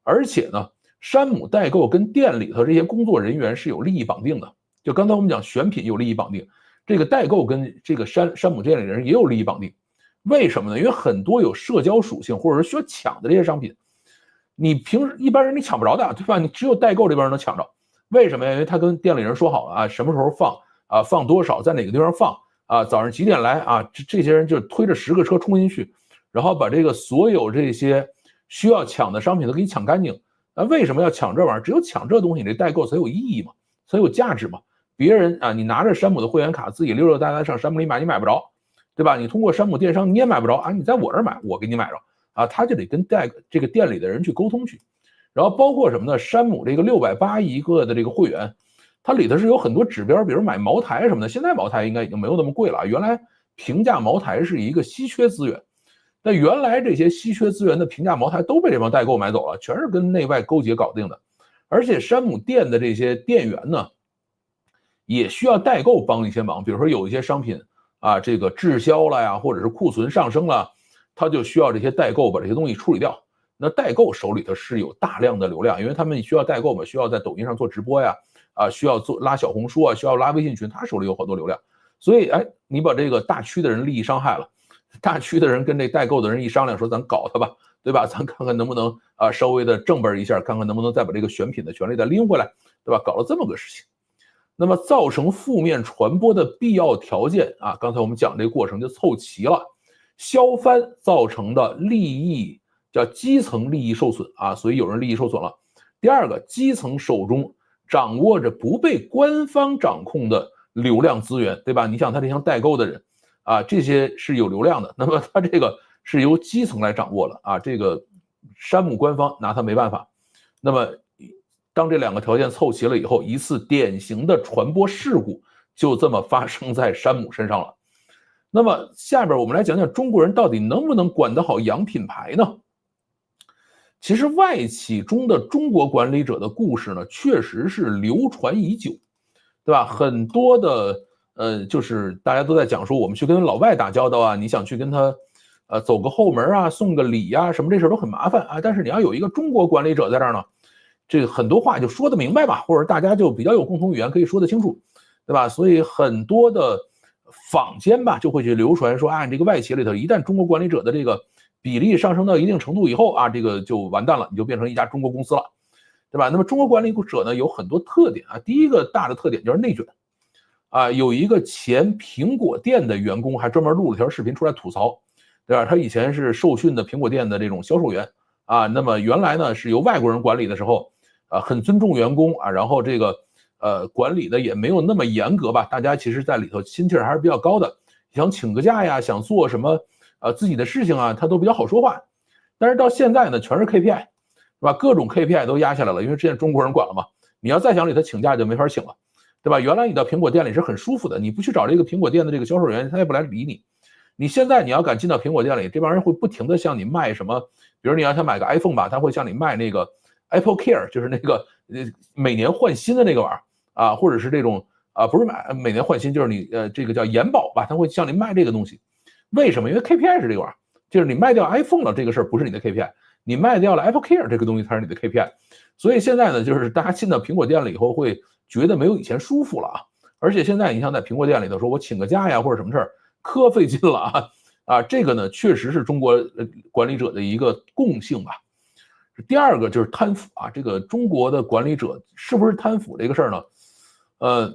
而且呢，山姆代购跟店里头这些工作人员是有利益绑定的。就刚才我们讲选品有利益绑定，这个代购跟这个山姆店里人也有利益绑定。为什么呢？因为很多有社交属性或者是需要抢的这些商品，你平时一般人你抢不着的，对吧？你只有代购这边能抢着。为什么呀？因为他跟店里人说好了啊，什么时候放啊，放多少，在哪个地方放啊，早上几点来啊，这些人就推着10个车冲进去，然后把这个所有这些需要抢的商品都给你抢干净。为什么要抢这玩意儿？只有抢这东西，你这代购才有意义嘛，才有价值嘛。别人啊，你拿着山姆的会员卡自己溜溜达达上山姆里买，你买不着，对吧？你通过山姆电商你也买不着啊，你在我这儿买，我给你买着啊，他就得跟这个店里的人去沟通去。然后包括什么呢？山姆这个680一个的这个会员，它里头是有很多指标，比如买茅台什么的。现在茅台应该已经没有那么贵了，原来平价茅台是一个稀缺资源，但原来这些稀缺资源的平价茅台都被这帮代购买走了，全是跟内外勾结搞定的。而且山姆店的这些店员呢，也需要代购帮一些忙，比如说有一些商品啊，这个滞销了呀，或者是库存上升了，他就需要这些代购把这些东西处理掉。那代购手里头是有大量的流量，因为他们需要代购嘛，需要在抖音上做直播呀，啊，需要拉小红书啊，需要拉微信群，他手里有好多流量。所以，哎，你把这个大区的人利益伤害了，大区的人跟这代购的人一商量，说咱搞他吧，对吧？咱看看能不能啊稍微的正本一下，看看能不能再把这个选品的权利再拎回来，对吧？搞了这么个事情。那么造成负面传播的必要条件啊，刚才我们讲这个过程就凑齐了。削藩造成的利益叫基层利益受损啊，所以有人利益受损了。第二个，基层手中掌握着不被官方掌控的流量资源，对吧？你想他这项代购的人啊，这些是有流量的，那么他这个是由基层来掌握了啊，这个山姆官方拿他没办法。那么当这两个条件凑齐了以后，一次典型的传播事故就这么发生在山姆身上了。那么下边我们来讲讲中国人到底能不能管得好洋品牌呢？其实外企中的中国管理者的故事呢，确实是流传已久，对吧？很多的就是大家都在讲说，我们去跟老外打交道啊，你想去跟他走个后门啊，送个礼啊，什么这事都很麻烦啊。但是你要有一个中国管理者在这儿呢，这个很多话就说得明白吧，或者大家就比较有共同语言，可以说得清楚，对吧？所以很多的坊间吧就会去流传说啊，这个外企里头一旦中国管理者的这个比例上升到一定程度以后啊，这个就完蛋了，你就变成一家中国公司了，对吧？那么中国管理者呢有很多特点啊，第一个大的特点就是内卷啊，有一个前苹果店的员工还专门录了条视频出来吐槽，对吧？他以前是受训的苹果店的这种销售员啊，那么原来呢是由外国人管理的时候啊，很尊重员工啊，然后这个管理的也没有那么严格吧，大家其实在里头心气儿还是比较高的，想请个假呀，想做什么自己的事情啊，他都比较好说话。但是到现在呢，全是 KPI， 是吧？各种 KPI 都压下来了，因为之前中国人管了嘛，你要再想给他请假就没法请了，对吧？原来你到苹果店里是很舒服的，你不去找这个苹果店的这个销售员，他也不来理你。你现在你要敢进到苹果店里，这帮人会不停的向你卖什么，比如你要想买个 iPhone 吧，他会向你卖那个 Apple Care， 就是那个每年换新的那个玩意儿啊，或者是这种啊，不是每年换新，就是你这个叫延保吧，他会向你卖这个东西。为什么？因为 KPI 是这个玩意儿，就是你卖掉 iPhone 了这个事儿不是你的 KPI， 你卖掉了 Apple Care 这个东西才是你的 KPI。所以现在呢，就是大家进到苹果店了以后会觉得没有以前舒服了啊，而且现在你像在苹果店里头说我请个假呀或者什么事儿，可费劲了啊，这个呢确实是中国管理者的一个共性吧。第二个就是贪腐啊，这个中国的管理者是不是贪腐这个事儿呢？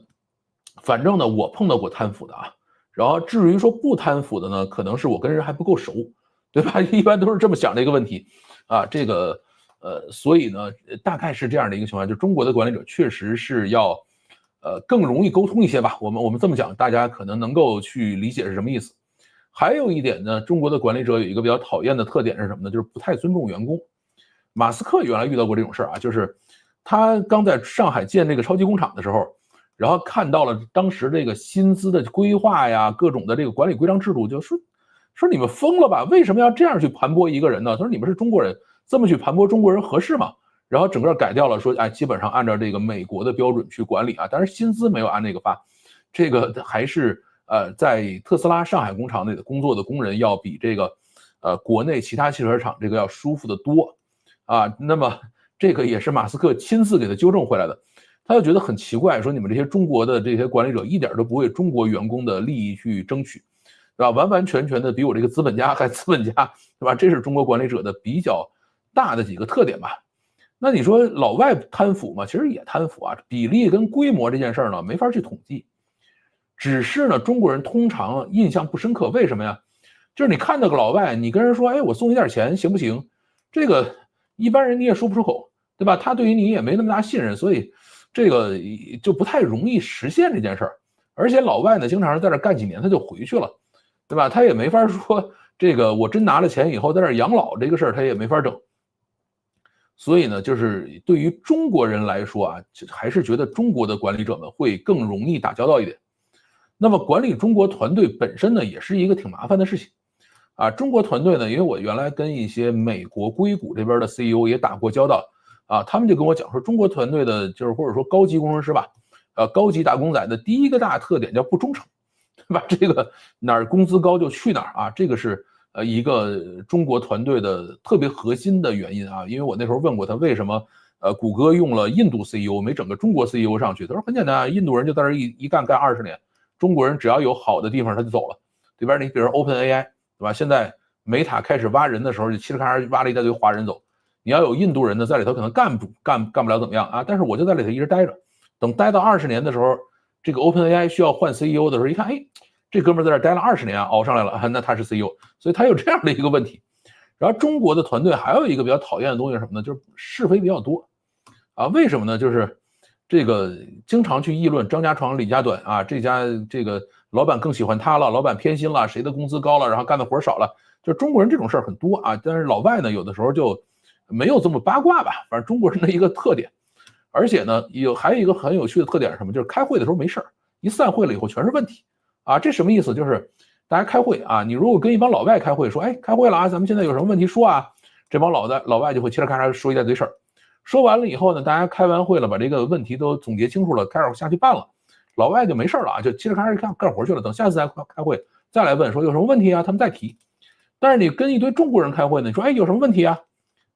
反正呢我碰到过贪腐的啊，然后至于说不贪腐的呢，可能是我跟人还不够熟，对吧？一般都是这么想的一个问题啊，这个所以呢大概是这样的一个情况，就中国的管理者确实是要更容易沟通一些吧。我们这么讲，大家可能能够去理解是什么意思。还有一点呢，中国的管理者有一个比较讨厌的特点是什么呢？就是不太尊重员工。马斯克原来遇到过这种事儿啊，就是他刚在上海建这个超级工厂的时候，然后看到了当时这个薪资的规划呀，各种的这个管理规章制度，就说你们疯了吧？为什么要这样去盘剥一个人呢？他说你们是中国人，这么去盘剥中国人合适吗？然后整个改掉了，说哎，基本上按照这个美国的标准去管理啊，但是薪资没有按那个发，这个还是在特斯拉上海工厂里的工作的工人要比这个国内其他汽车厂这个要舒服的多。啊，那么这个也是马斯克亲自给他纠正回来的，他就觉得很奇怪，说你们这些中国的这些管理者一点都不为中国员工的利益去争取，对吧？完完全全的比我这个资本家还资本家，对吧？这是中国管理者的比较大的几个特点吧。那你说老外贪腐吗？其实也贪腐啊，比例跟规模这件事儿呢，没法去统计。只是呢，中国人通常印象不深刻，为什么呀？就是你看到个老外，你跟人说，哎，我送你点钱行不行？这个一般人你也说不出口，对吧？他对于你也没那么大信任，所以这个就不太容易实现这件事儿。而且老外呢，经常在这干几年他就回去了，对吧？他也没法说这个我真拿了钱以后在这养老这个事儿他也没法整。所以呢，就是对于中国人来说啊，还是觉得中国的管理者们会更容易打交道一点。那么管理中国团队本身呢，也是一个挺麻烦的事情。啊，中国团队呢，因为我原来跟一些美国硅谷这边的 CEO 也打过交道啊，他们就跟我讲说，中国团队的就是或者说高级工程师吧，高级打工仔的第一个大特点叫不忠诚，对吧？这个哪儿工资高就去哪儿啊，这个是一个中国团队的特别核心的原因啊。因为我那时候问过他为什么谷歌用了印度 CEO 没整个中国 CEO 上去，他说很简单啊，印度人就在这一干20年，中国人只要有好的地方他就走了，对吧？你比如 OpenAI。对吧？现在美塔开始挖人的时候，就嘁哩喀喳挖了一大堆华人走。你要有印度人呢，在里头可能干不了怎么样啊？但是我就在里头一直待着，等待到20年的时候，这个 OpenAI 需要换 CEO 的时候，一看，哎，这哥们在这待了20年，熬上来了，那他是 CEO，所以他有这样的一个问题。然后中国的团队还有一个比较讨厌的东西是什么呢？就是是非比较多。啊。为什么呢？就是这个经常去议论张家长李家短啊，这家这个老板更喜欢他了，老板偏心了，谁的工资高了，然后干的活少了，就中国人这种事儿很多啊。但是老外呢，有的时候就没有这么八卦吧，反正中国人的一个特点。而且呢，还有一个很有趣的特点是什么？就是开会的时候没事儿，一散会了以后全是问题啊。这什么意思？就是大家开会啊，你如果跟一帮老外开会说，哎，开会了啊，咱们现在有什么问题说啊，这帮老外就会嘁哩咔嚓说一大堆事儿。说完了以后呢，大家开完会了，把这个问题都总结清楚了，开始下去办了，老外就没事了啊，就嘁哩咔嚓干活去了。等下次再开会再来问说有什么问题啊，他们再提。但是你跟一堆中国人开会呢，你说哎有什么问题啊？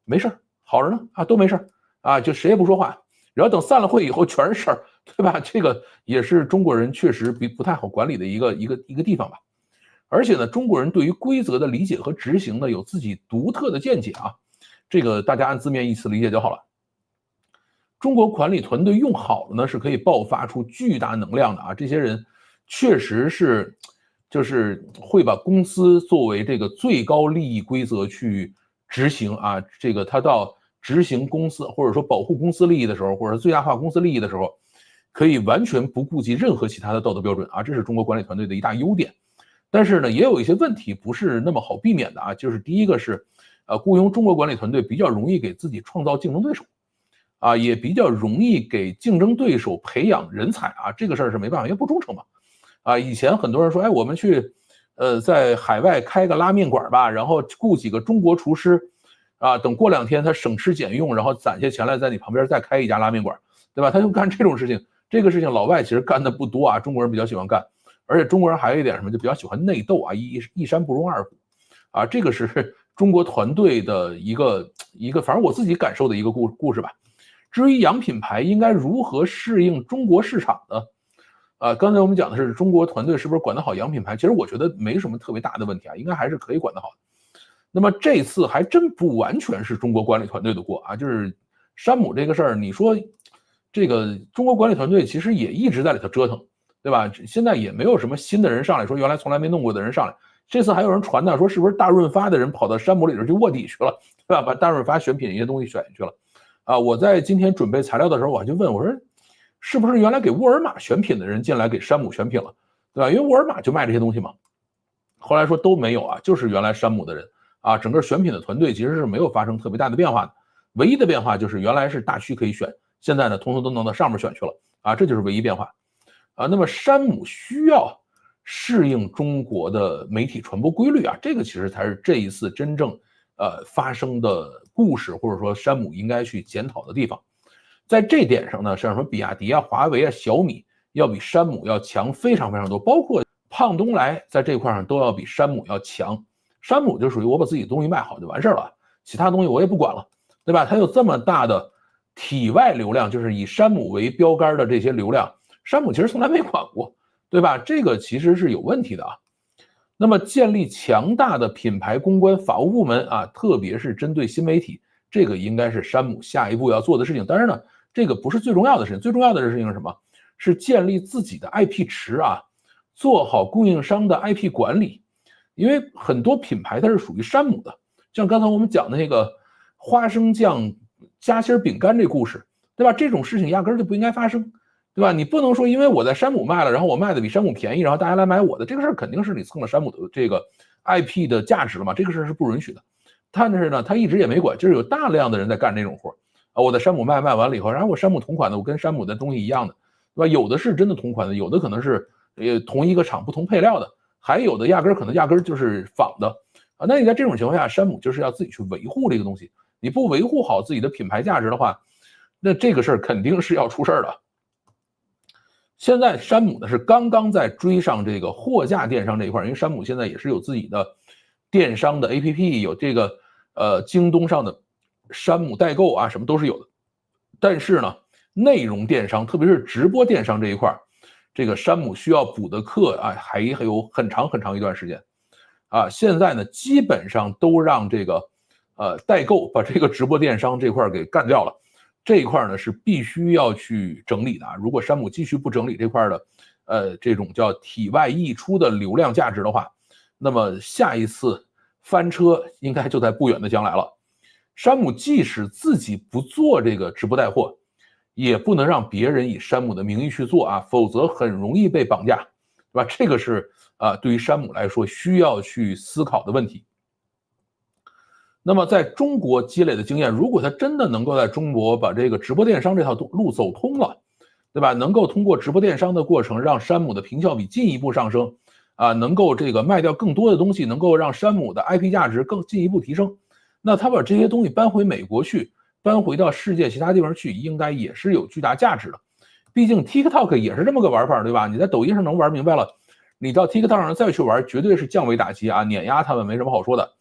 没事，好着呢啊，都没事啊，就谁也不说话。然后等散了会以后全是事儿，对吧？这个也是中国人确实不太好管理的一个地方吧。而且呢，中国人对于规则的理解和执行呢，有自己独特的见解啊。这个大家按字面意思理解就好了。中国管理团队用好了呢，是可以爆发出巨大能量的啊！这些人确实是，就是会把公司作为这个最高利益规则去执行啊。这个他到执行公司或者说保护公司利益的时候，或者最大化公司利益的时候，可以完全不顾及任何其他的道德标准啊。这是中国管理团队的一大优点。但是呢，也有一些问题不是那么好避免的啊。就是第一个是，雇佣中国管理团队比较容易给自己创造竞争对手。啊，也比较容易给竞争对手培养人才啊，这个事儿是没办法，因为不忠诚嘛。啊，以前很多人说，哎，我们去，在海外开个拉面馆吧，然后雇几个中国厨师，啊，等过2天他省吃俭用，然后攒下钱来在你旁边再开一家拉面馆，对吧？他就干这种事情，这个事情老外其实干的不多啊，中国人比较喜欢干，而且中国人还有一点什么，就比较喜欢内斗啊，一山不容二虎，啊，这个是中国团队的一个，反正我自己感受的一个故事吧。至于洋品牌应该如何适应中国市场呢？刚才我们讲的是中国团队是不是管得好洋品牌，其实我觉得没什么特别大的问题啊，应该还是可以管得好的。那么这次还真不完全是中国管理团队的锅啊，就是山姆这个事儿，你说这个中国管理团队其实也一直在里头折腾，对吧？现在也没有什么新的人上来说原来从来没弄过的人上来，这次还有人传呢，说是不是大润发的人跑到山姆里头去卧底去了，对吧？把大润发选品一些东西选进去了。啊，我在今天准备材料的时候，我还就问我说，是不是原来给沃尔玛选品的人进来给山姆选品了，对吧？因为沃尔玛就卖这些东西嘛。后来说都没有啊，就是原来山姆的人啊，整个选品的团队其实是没有发生特别大的变化的，唯一的变化就是原来是大区可以选，现在呢通通都弄到上面选去了啊，这就是唯一变化啊。那么山姆需要适应中国的媒体传播规律啊，这个其实才是这一次真正发生的故事，或者说山姆应该去检讨的地方。在这点上呢，像什么比亚迪啊、华为啊、小米要比山姆要强非常非常多，包括胖东来在这块上都要比山姆要强。山姆就属于我把自己的东西卖好就完事了，其他东西我也不管了，对吧？它有这么大的体外流量，就是以山姆为标杆的这些流量，山姆其实从来没管过，对吧？这个其实是有问题的啊。那么建立强大的品牌公关法务部门啊，特别是针对新媒体，这个应该是山姆下一步要做的事情。当然呢，这个不是最重要的事情，最重要的事情是什么？是建立自己的 IP 池啊，做好供应商的 IP 管理。因为很多品牌它是属于山姆的，像刚才我们讲的那个花生酱夹心饼干这故事，对吧？这种事情压根就不应该发生。对吧？你不能说因为我在山姆卖了，然后我卖的比山姆便宜，然后大家来买我的，这个事儿肯定是你蹭了山姆的这个 IP 的价值了嘛？这个事儿是不允许的。但是呢，他一直也没管，就是有大量的人在干这种活啊。我在山姆卖完了以后，然后我山姆同款的，我跟山姆的东西一样的，对吧？有的是真的同款的，有的可能是同一个厂不同配料的，还有的压根就是仿的啊。那你在这种情况下，山姆就是要自己去维护这个东西，你不维护好自己的品牌价值的话，那这个事儿肯定是要出事儿的。现在山姆呢是刚刚在追上这个货架电商这一块，因为山姆现在也是有自己的电商的 APP， 有这个京东上的山姆代购啊，什么都是有的。但是呢，内容电商，特别是直播电商这一块，这个山姆需要补的课啊，还有很长很长一段时间啊。现在呢，基本上都让这个代购把这个直播电商这块给干掉了。这一块呢是必须要去整理的啊！如果山姆继续不整理这块的，这种叫体外溢出的流量价值的话，那么下一次翻车应该就在不远的将来了。山姆即使自己不做这个直播带货也不能让别人以山姆的名义去做啊，否则很容易被绑架，对吧？这个是对于山姆来说需要去思考的问题。那么在中国积累的经验，如果他真的能够在中国把这个直播电商这条路走通了，对吧？能够通过直播电商的过程让山姆的评效比进一步上升，能够这个卖掉更多的东西，能够让山姆的 IP 价值更进一步提升。那他把这些东西搬回美国去，搬回到世界其他地方去，应该也是有巨大价值的。毕竟 TikTok 也是这么个玩法，对吧？你在抖音上能玩明白了，你到 TikTok 上再去玩，绝对是降维打击啊，碾压他们没什么好说的。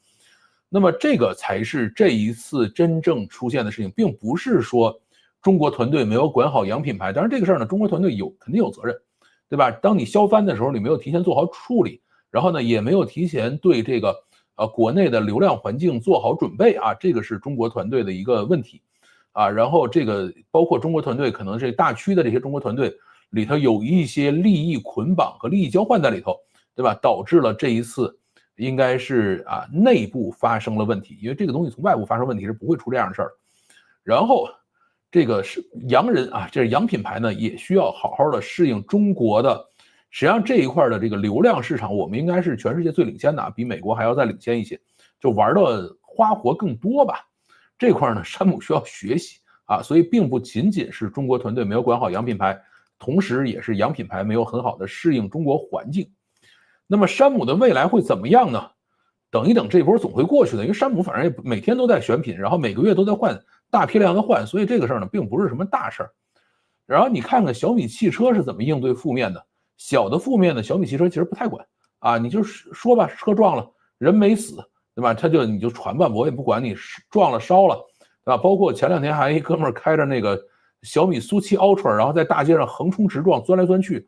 那么这个才是这一次真正出现的事情，并不是说中国团队没有管好洋品牌。当然这个事儿呢，中国团队肯定有责任，对吧？当你销番的时候，你没有提前做好处理，然后呢，也没有提前对这个国内的流量环境做好准备啊，这个是中国团队的一个问题啊。然后这个包括中国团队，可能是大区的这些中国团队里头有一些利益捆绑和利益交换在里头，对吧？导致了这一次。应该是内部发生了问题，因为这个东西从外部发生问题是不会出这样的事儿的。然后这个是洋人啊，这是洋品牌呢，也需要好好的适应中国的。实际上这一块的这个流量市场，我们应该是全世界最领先的，比美国还要再领先一些，就玩的花活更多吧。这块呢，山姆需要学习啊，所以并不仅仅是中国团队没有管好洋品牌，同时也是洋品牌没有很好的适应中国环境。那么山姆的未来会怎么样呢？等一等，这波总会过去的，因为山姆反正也每天都在选品，然后每个月都在换，大批量的换，所以这个事儿呢并不是什么大事儿。然后你看看小米汽车是怎么应对负面的，小的负面呢，小米汽车其实不太管啊，你就说吧，车撞了，人没死，对吧？你就传吧，我也不管你撞了烧了，对吧？包括前两天还一哥们儿开着那个小米苏七 Ultra，然后在大街上横冲直撞，钻来钻去。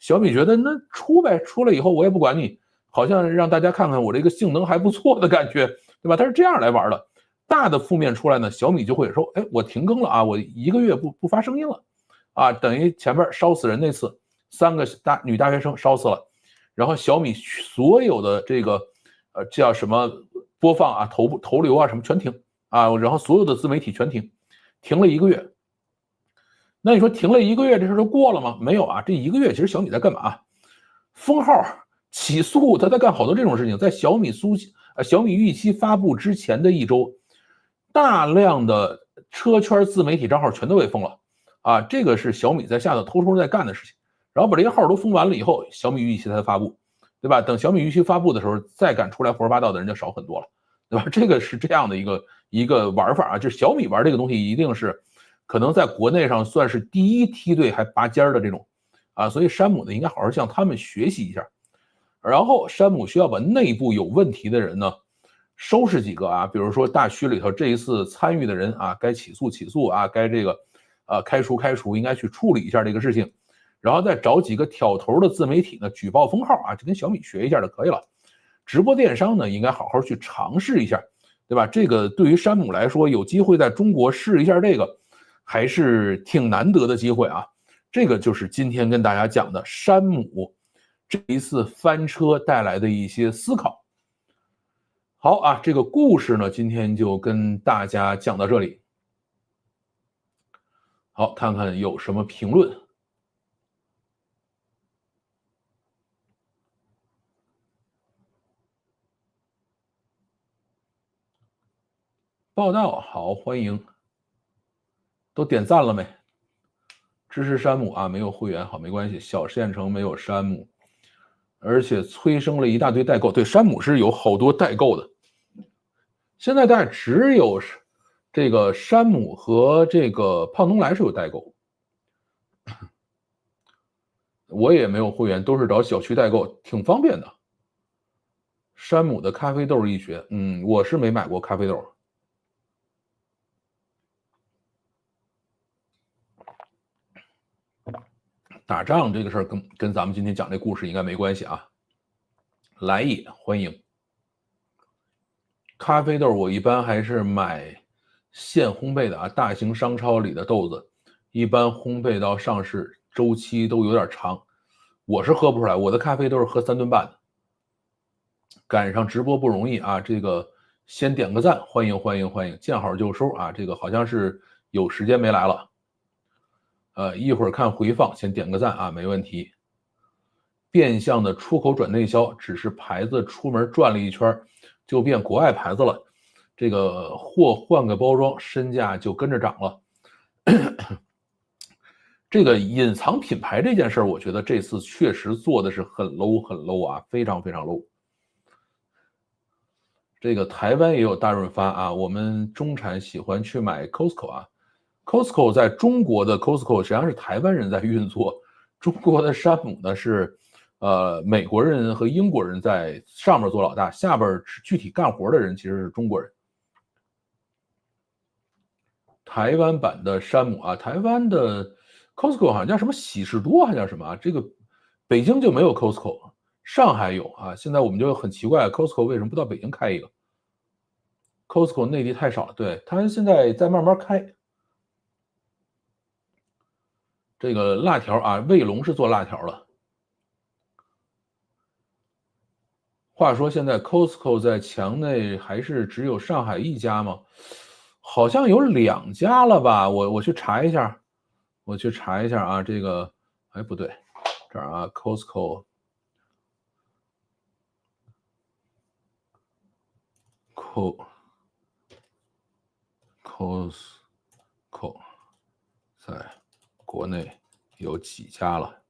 小米觉得那出呗，出了以后我也不管你，好像让大家看看我这个性能还不错的感觉，对吧？它是这样来玩的。大的负面出来呢，小米就会说，哎，我停更了啊，我1个月不发声音了，啊，等于前面烧死人那次，3个女大学生烧死了，然后小米所有的这个叫什么播放啊、投流啊什么全停啊，然后所有的自媒体全停，停了1个月。那你说停了1个月，这事就过了吗？没有啊，这1个月其实小米在干嘛？封号、起诉，他在干好多这种事情。在小米预期发布之前的1周，大量的车圈自媒体账号全都被封了啊！这个是小米在下头偷偷在干的事情。然后把这些号都封完了以后，小米预期才发布，对吧？等小米预期发布的时候，再敢出来胡说八道的人就少很多了，对吧？这个是这样的一个玩法啊，就是小米玩这个东西一定是。可能在国内上算是第一梯队还拔尖的这种，所以山姆呢应该好好向他们学习一下。然后山姆需要把内部有问题的人呢收拾几个啊，比如说大区里头这一次参与的人啊，该起诉啊，该这个开除，应该去处理一下这个事情。然后再找几个挑头的自媒体呢举报封号啊，就跟小米学一下就可以了。直播电商呢应该好好去尝试一下，对吧？这个对于山姆来说，有机会在中国试一下这个。还是挺难得的机会啊！这个就是今天跟大家讲的山姆这一次翻车带来的一些思考。好啊，这个故事呢，今天就跟大家讲到这里。好，看看有什么评论。报道好，欢迎，都点赞了没？支持山姆啊，没有会员好没关系，小县城没有山姆，而且催生了一大堆代购。对，山姆是有好多代购的。现在大概只有这个山姆和这个胖东来是有代购，我也没有会员，都是找小区代购，挺方便的。山姆的咖啡豆一绝，我是没买过咖啡豆。打仗这个事儿跟咱们今天讲这故事应该没关系啊。来也欢迎。咖啡豆我一般还是买现烘焙的啊，大型商超里的豆子，一般烘焙到上市周期都有点长，我是喝不出来，我的咖啡都是喝3顿半的。赶上直播不容易啊，这个先点个赞，欢迎，见好就收啊，这个好像是有时间没来了。一会儿看回放，先点个赞啊，没问题。变相的出口转内销，只是牌子出门转了一圈就变国外牌子了，这个货换个包装，身价就跟着涨了。这个隐藏品牌这件事儿，我觉得这次确实做的是很 low 很 low 啊，非常非常 low。这个台湾也有大润发啊，我们中产喜欢去买 Costco 啊，Costco 在中国的 Costco 实际上是台湾人在运作，中国的山姆呢是美国人和英国人在上面做老大，下边具体干活的人其实是中国人。台湾版的山姆啊，台湾的 Costco 好像叫什么喜事多，还叫什么啊？这个北京就没有 Costco，上海有啊。现在我们就很奇怪，Costco 为什么不到北京开一个？Costco 内地太少了，对，它现在在慢慢开。这个辣条啊，卫龙是做辣条的。话说现在 Costco 在墙内还是只有上海一家吗？好像有2家了吧？我去查一下，我去查一下啊。这个，哎，不对，这儿啊，Costco 在国内有几家了？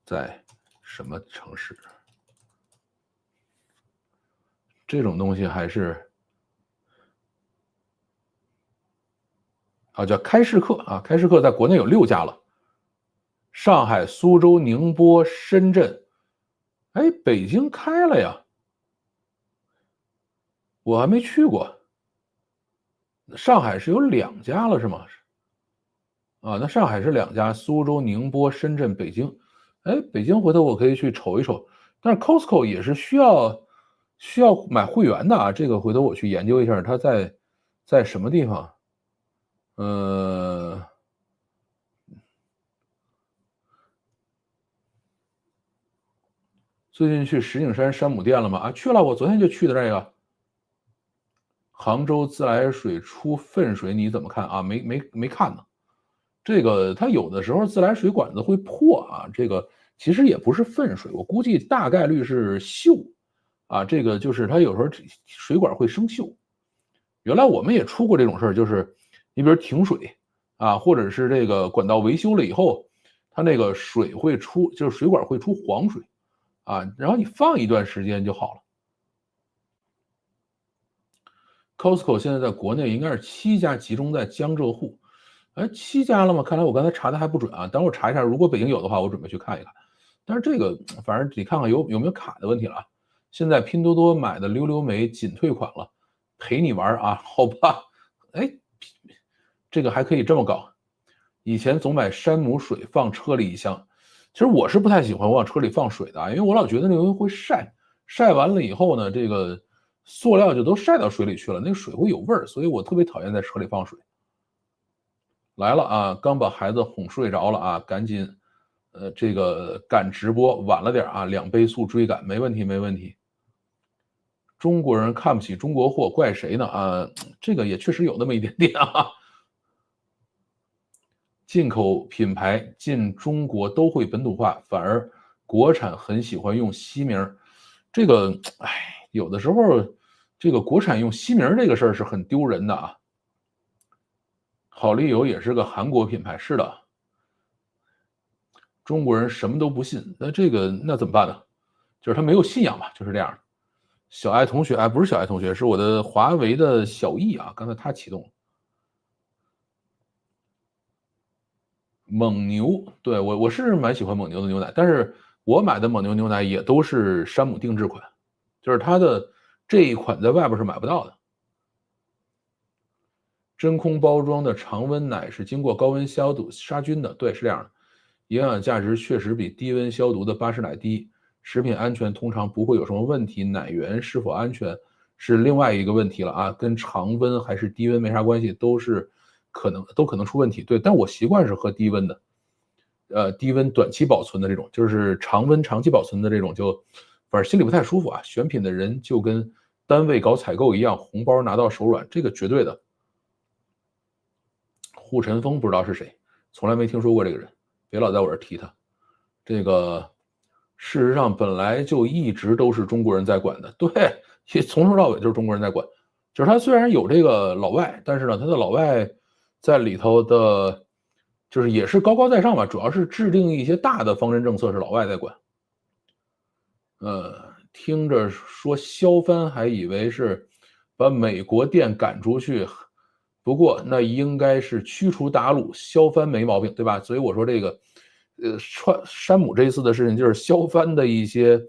在什么城市？这种东西还是啊，叫开市客啊，开市客在国内有6家了，上海、苏州、宁波、深圳，哎，北京开了呀，我还没去过。上海是有2家了是吗？啊，那上海是2家，苏州、宁波、深圳、北京。哎，北京回头我可以去瞅一瞅，但是 Costco 也是需要买会员的啊，这个回头我去研究一下，它在什么地方？呃，最近去石景山山姆店了吗？啊，去了，我昨天就去的这个。杭州自来水出粪水，你怎么看啊？没看呢。这个它有的时候自来水管子会破啊，这个其实也不是粪水，我估计大概率是锈啊。这个就是它有时候水管会生锈。原来我们也出过这种事儿，就是你比如停水啊，或者是这个管道维修了以后，它那个水会出，就是水管会出黄水啊，然后你放一段时间就好了。Costco 现在在国内应该是7家，集中在江浙沪。哎，7家了吗？看来我刚才查的还不准啊，等会儿查一下，如果北京有的话，我准备去看一看。但是这个反正得看看有没有卡的问题了啊。现在拼多多买的溜溜梅仅退款了，陪你玩啊，好吧？哎，这个还可以这么搞。以前总买山姆水放车里一箱，其实我是不太喜欢往车里放水的啊，因为我老觉得那个东西会晒，晒完了以后呢，这个塑料就都晒到水里去了，那个水会有味儿，所以我特别讨厌在车里放水。来了啊，刚把孩子哄睡着了啊，赶紧，这个赶直播晚了点啊，2倍速追赶，没问题没问题。中国人看不起中国货，怪谁呢？啊，这个也确实有那么一点点啊。进口品牌进中国都会本土化，反而国产很喜欢用西名。这个，哎，有的时候这个国产用西名这个事儿是很丢人的啊。好丽友也是个韩国品牌，是的。中国人什么都不信，那这个那怎么办呢？就是他没有信仰嘛，就是这样。小爱同学，哎，不是小爱同学，是我的华为的小易啊，刚才他启动了。蒙牛，对，我是蛮喜欢蒙牛的牛奶，但是我买的蒙牛牛奶也都是山姆定制款，就是它的这一款在外边是买不到的。真空包装的常温奶是经过高温消毒杀菌的，对，是这样的。营养价值确实比低温消毒的巴氏奶低，食品安全通常不会有什么问题，奶源是否安全是另外一个问题了啊，跟常温还是低温没啥关系，都可能出问题。对，但我习惯是喝低温的，低温短期保存的这种，就是常温长期保存的这种就，反正心里不太舒服啊。选品的人就跟单位搞采购一样，红包拿到手软，这个绝对的。护尘风不知道是谁，从来没听说过这个人，别老在我这儿提他。这个事实上本来就一直都是中国人在管的，对，从头到尾就是中国人在管。就是他虽然有这个老外，但是呢，他的老外在里头的，就是也是高高在上吧，主要是制定一些大的方针政策是老外在管。听着说削藩，还以为是把美国店赶出去，不过那应该是驱除鞑虏，削藩没毛病，对吧？所以我说这个，山姆这一次的事情就是削藩的一些，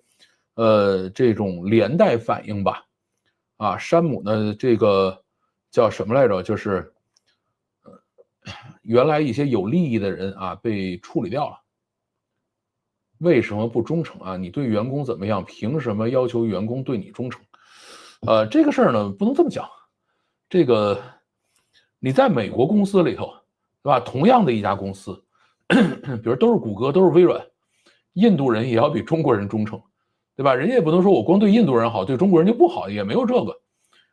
这种连带反应吧。啊，山姆呢，这个叫什么来着？就是，原来一些有利益的人啊被处理掉了。为什么不忠诚啊？你对员工怎么样？凭什么要求员工对你忠诚？这个事儿呢，不能这么讲。这个你在美国公司里头，对吧？同样的一家公司，比如都是谷歌，都是微软，印度人也要比中国人忠诚，对吧？人家也不能说我光对印度人好，对中国人就不好，也没有这个，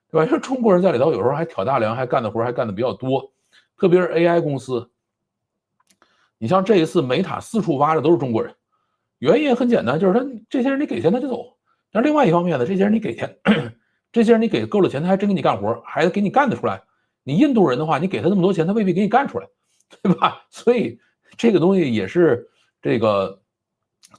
对吧？因为中国人在里头有时候还挑大梁，还干的活还干的比较多，特别是 AI 公司。你像这一次美塔四处挖的都是中国人。原因也很简单，就是他这些人你给钱他就走，但是另外一方面呢，这些人你给钱，这些人你给够了钱，他还真给你干活，还给你干得出来。你印度人的话，你给他那么多钱，他未必给你干出来，对吧？所以这个东西也是这个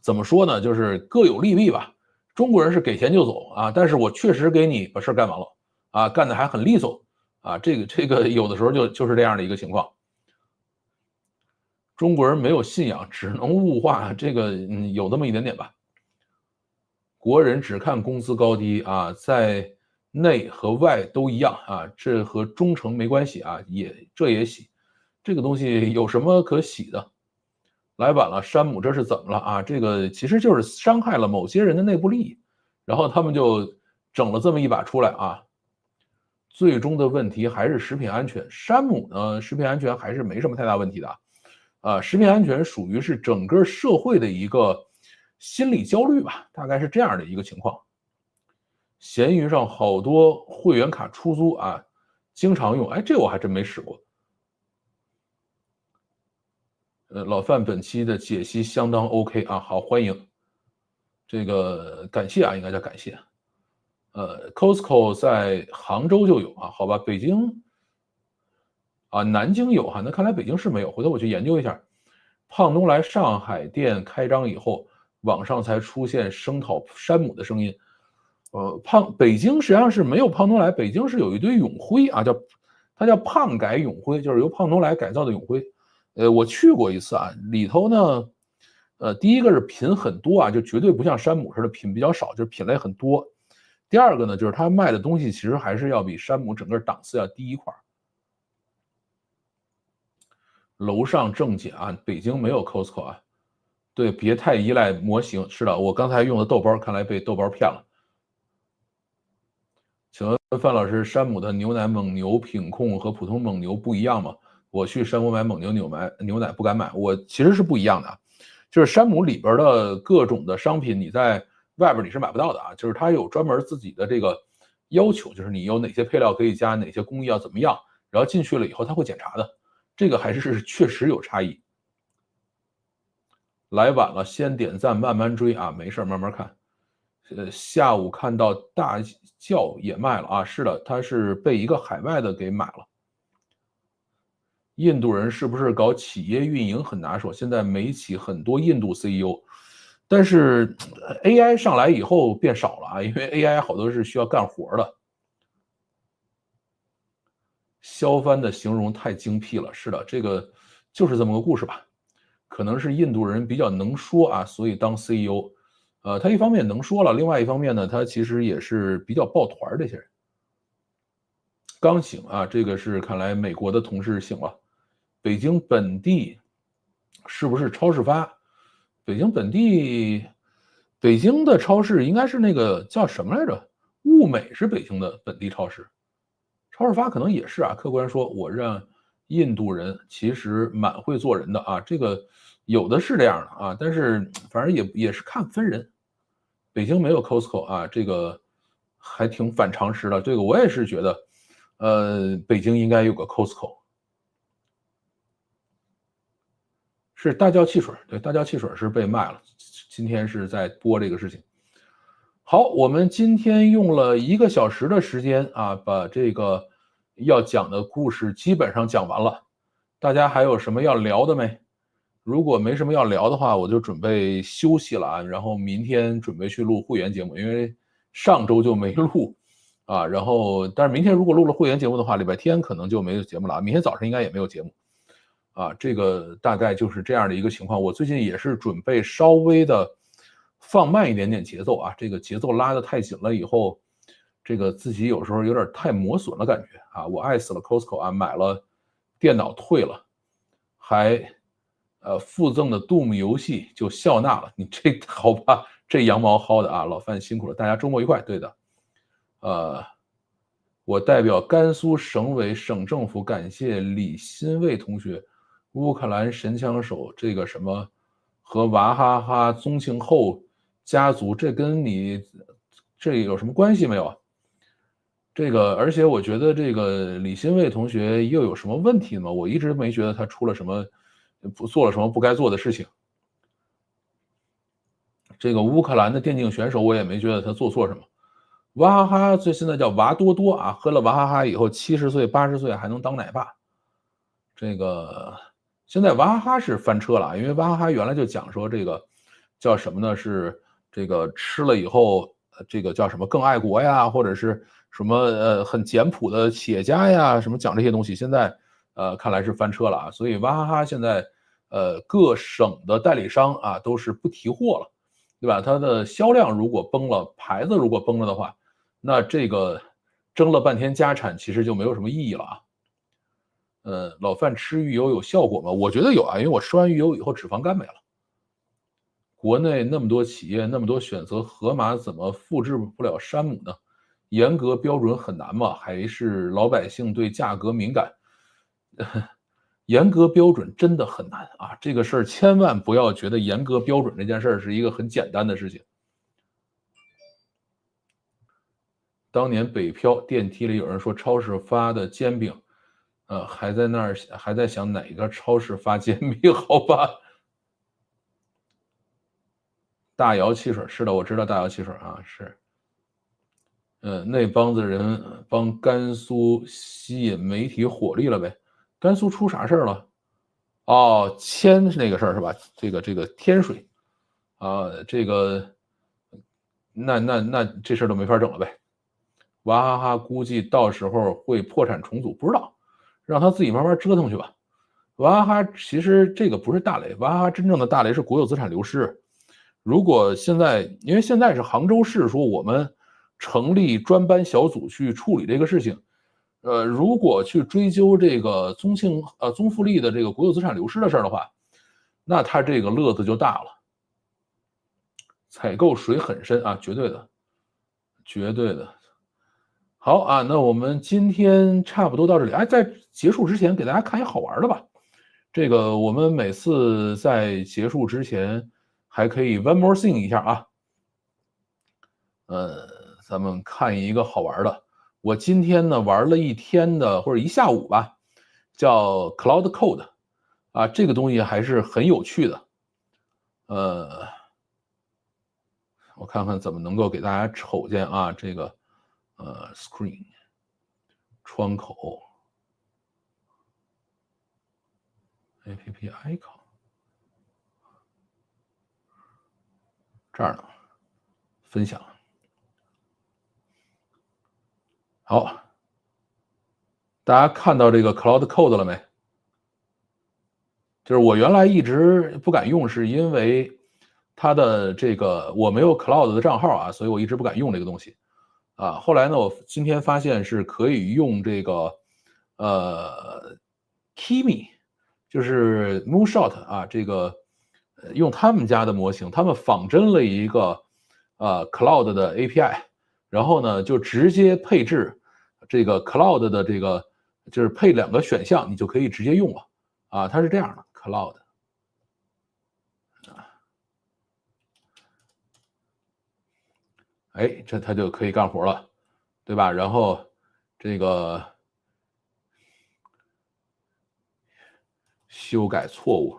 怎么说呢，就是各有利弊吧。中国人是给钱就走啊，但是我确实给你把事干完了啊，干的还很利索啊，这个有的时候就是这样的一个情况。中国人没有信仰，只能物化，这个有这么一点点吧。国人只看工资高低啊，在内和外都一样啊，这和忠诚没关系啊，这也洗，这个东西有什么可洗的？来晚了，山姆这是怎么了啊？这个其实就是伤害了某些人的内部利益，然后他们就整了这么一把出来啊。最终的问题还是食品安全，山姆呢，食品安全还是没什么太大问题的。食品安全属于是整个社会的一个心理焦虑吧，大概是这样的一个情况。闲鱼上好多会员卡出租啊，经常用，哎，这我还真没使过。老范本期的解析相当 OK 啊，好，欢迎。这个感谢啊，应该叫感谢。Costco 在杭州就有啊，好吧，北京啊，南京有哈，那看来北京是没有，回头我去研究一下。胖东来上海店开张以后，网上才出现声讨山姆的声音。北京实际上是没有胖东来，北京是有一堆永辉啊，它叫胖改永辉，就是由胖东来改造的永辉。我去过一次啊，里头呢，第一个是品很多啊，就绝对不像山姆似的品比较少，就是品类很多。第二个呢，就是他卖的东西其实还是要比山姆整个档次要低一块。楼上正解啊，北京没有 Costco 啊。对，别太依赖模型。是的，我刚才用的豆包，看来被豆包骗了。请问范老师，山姆的牛奶蒙牛品控和普通蒙牛不一样吗？我去山姆买蒙牛牛奶不敢买，我其实是不一样的。就是山姆里边的各种的商品，你在外边你是买不到的啊。就是它有专门自己的这个要求，就是你有哪些配料可以加，哪些工艺要怎么样，然后进去了以后他会检查的。这个还是确实有差异。来晚了，先点赞，慢慢追啊，没事慢慢看。下午看到大轿也卖了啊，是的，他是被一个海外的给买了。印度人是不是搞企业运营很拿手？现在美企很多印度 CEO，但是 AI 上来以后变少了啊，因为 AI 好多是需要干活的。削藩的形容太精辟了，是的，这个就是这么个故事吧。可能是印度人比较能说啊，所以当 CEO，他一方面能说了，另外一方面呢，他其实也是比较抱团这些人。刚醒啊，这个是看来美国的同事醒了。北京本地是不是超市发？北京本地，北京的超市应该是那个叫什么来着？物美是北京的本地超市，超市发可能也是啊。客观说，我认印度人其实蛮会做人的啊，这个有的是这样的啊，但是反正也是看分人。北京没有 Costco 啊，这个还挺反常识的。这个我也是觉得，北京应该有个 Costco。是大窖汽水，对，大窖汽水是被卖了。今天是在播这个事情。好，我们今天用了1个小时的时间啊，把这个要讲的故事基本上讲完了。大家还有什么要聊的没？如果没什么要聊的话，我就准备休息了啊。然后明天准备去录会员节目，因为上周就没录啊。然后，但是明天如果录了会员节目的话，礼拜天可能就没有节目了啊。明天早上应该也没有节目。啊，这个大概就是这样的一个情况。我最近也是准备稍微的放慢一点点节奏啊，这个节奏拉得太紧了以后，这个自己有时候有点太磨损了感觉啊。我爱死了 Costco 啊，买了电脑退了，还附赠的 Doom 游戏就笑纳了。你这好吧，这羊毛薅的啊，老范辛苦了，大家周末愉快。对的，我代表甘肃省委省政府感谢李新卫同学。乌克兰神枪手这个什么和娃哈哈宗庆后家族，这跟你这有什么关系没有啊？这个，而且我觉得这个李新卫同学又有什么问题吗？我一直没觉得他出了什么，做了什么不该做的事情。这个乌克兰的电竞选手，我也没觉得他做错什么。娃哈哈这现在叫娃多多啊，喝了娃哈哈以后70岁80岁还能当奶爸。这个现在娃哈哈是翻车了，因为娃哈哈原来就讲说这个叫什么呢？是这个吃了以后，这个叫什么更爱国呀，或者是什么很简朴的企业家呀，什么讲这些东西。现在看来是翻车了啊，所以娃哈哈现在各省的代理商啊都是不提货了，对吧？它的销量如果崩了，牌子如果崩了的话，那这个争了半天家产其实就没有什么意义了啊。老范吃鱼油有效果吗？我觉得有啊，因为我吃完鱼油以后脂肪肝没了。国内那么多企业，那么多选择，河马怎么复制不了山姆呢？严格标准很难吗？还是老百姓对价格敏感？严格标准真的很难啊！这个事儿千万不要觉得严格标准这件事儿是一个很简单的事情。当年北漂电梯里有人说超市发的煎饼，还在那儿还在想哪个超市发煎饼？好吧。大窑汽水是的，我知道大窑汽水啊，是。那帮子人帮甘肃吸引媒体火力了呗？甘肃出啥事儿了？哦，铅是那个事儿是吧？这个天水啊，这个那这事儿都没法整了呗。娃哈哈估计到时候会破产重组，不知道，让他自己慢慢折腾去吧。娃哈哈其实这个不是大雷，娃哈哈真正的大雷是国有资产流失。如果现在，因为现在是杭州市说我们成立专班小组去处理这个事情，如果去追究这个宗馥莉的这个国有资产流失的事儿的话，那他这个乐子就大了。采购水很深啊，绝对的，绝对的。好啊，那我们今天差不多到这里。哎，在结束之前给大家看一好玩的吧。这个我们每次在结束之前还可以 one more thing 一下啊。咱们看一个好玩的。我今天呢玩了一天的或者一下午吧，叫 Cloud Code 啊，这个东西还是很有趣的。我看看怎么能够给大家瞅见啊，这个screen 窗口 app icon 这儿呢，分享。好，大家看到这个 Cloud Code 了没？就是我原来一直不敢用，是因为它的这个我没有 Cloud 的账号啊，所以我一直不敢用这个东西啊。后来呢，我今天发现是可以用这个Kimi，就是 Moonshot 啊，这个用他们家的模型，他们仿真了一个Cloud 的 API，然后呢就直接配置这个 Cloud 的这个就是配2个选项，你就可以直接用了啊。它是这样的 Cloud。哎，这它就可以干活了，对吧？然后这个修改错误，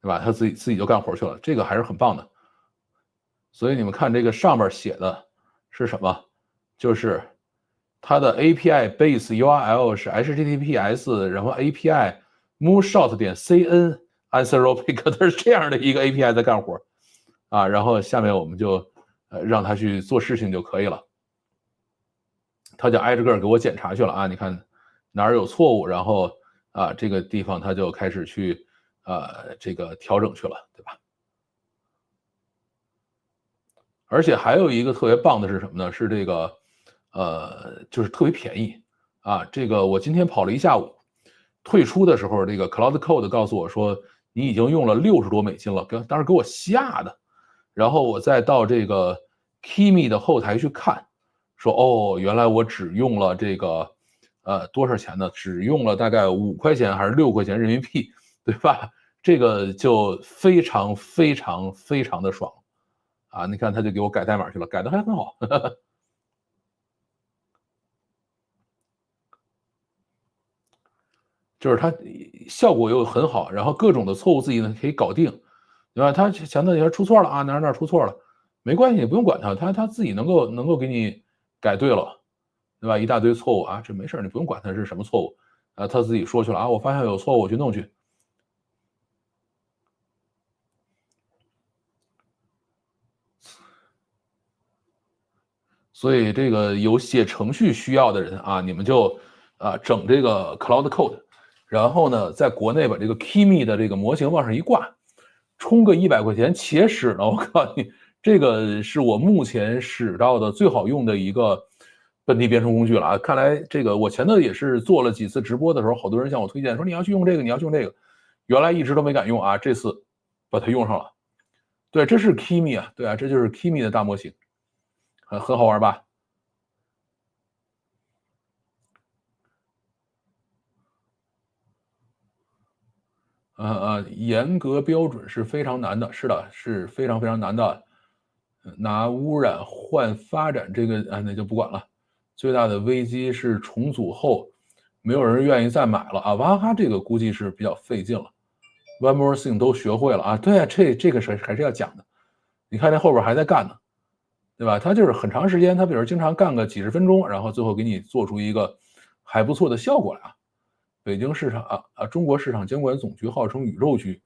对吧？他自己就干活去了，这个还是很棒的。所以你们看这个上面写的是什么？就是它的 API base URL 是 HTTPS， 然后 API moonshot 点 CN Anthropic， 它是这样的一个 API 在干活啊。然后下面我们就让它去做事情就可以了。他就挨着个给我检查去了啊，你看哪儿有错误，然后啊这个地方他就开始去这个调整去了，对吧？而且还有一个特别棒的是什么呢？是这个就是特别便宜啊。这个我今天跑了一下午，退出的时候，这个 Cloud Code 告诉我说你已经用了60多美金了，当时给我吓的。然后我再到这个 Kimi 的后台去看，说哦，原来我只用了这个多少钱呢？只用了大概5块钱还是6块钱人民币，对吧？这个就非常非常非常的爽啊！你看他就给我改代码去了，改的还很好。就是它效果又很好，然后各种的错误自己呢可以搞定，对吧？他强调你说出错了啊，哪出错了，没关系，不用管他，他自己能够给你改对了，对吧？一大堆错误啊，这没事，你不用管他是什么错误啊，他自己说去了啊，我发现有错误，我去弄去。所以这个有写程序需要的人啊，你们就整这个 Cloud Code，然后呢，在国内把这个 Kimi 的这个模型往上一挂，充个100块钱且使呢。我告诉你，这个是我目前使到的最好用的一个本地编程工具了啊！看来这个我前头也是做了几次直播的时候，好多人向我推荐说你要去用这个，你要去用这个，原来一直都没敢用啊，这次把它用上了。对，这是 Kimi 啊，对啊，这就是 Kimi 的大模型。很好玩吧？严格标准是非常难的，是的，是非常非常难的。拿污染换发展这个那就不管了。最大的危机是重组后没有人愿意再买了啊。娃哈哈这个估计是比较费劲了。One more thing 都学会了啊，对啊，这个是还是要讲的。你看这后边还在干呢。对吧？他就是很长时间，他比如经常干个几十分钟，然后最后给你做出一个还不错的效果来啊。北京市场中国市场监管总局号称宇宙局，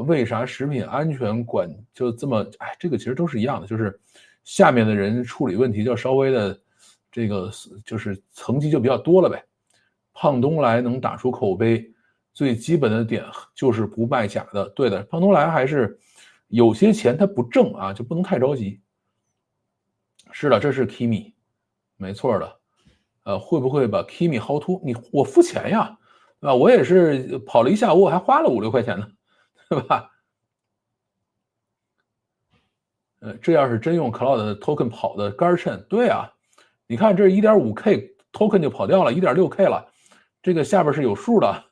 为啥食品安全管就这么？哎，这个其实都是一样的，就是下面的人处理问题就稍微的这个就是层级就比较多了呗。胖东来能打出口碑，最基本的点就是不卖假的。对的，胖东来还是有些钱他不挣啊，就不能太着急。是的，这是 Kimi， 没错的。会不会把 Kimi 薅秃？我付钱呀，对吧？我也是跑了一下午，我还花了5、6块钱呢，对吧？这要是真用 Cloud Token 跑的杆秤，对啊，你看这 1.5K Token 就跑掉了，1.6K 了，这个下边是有数的。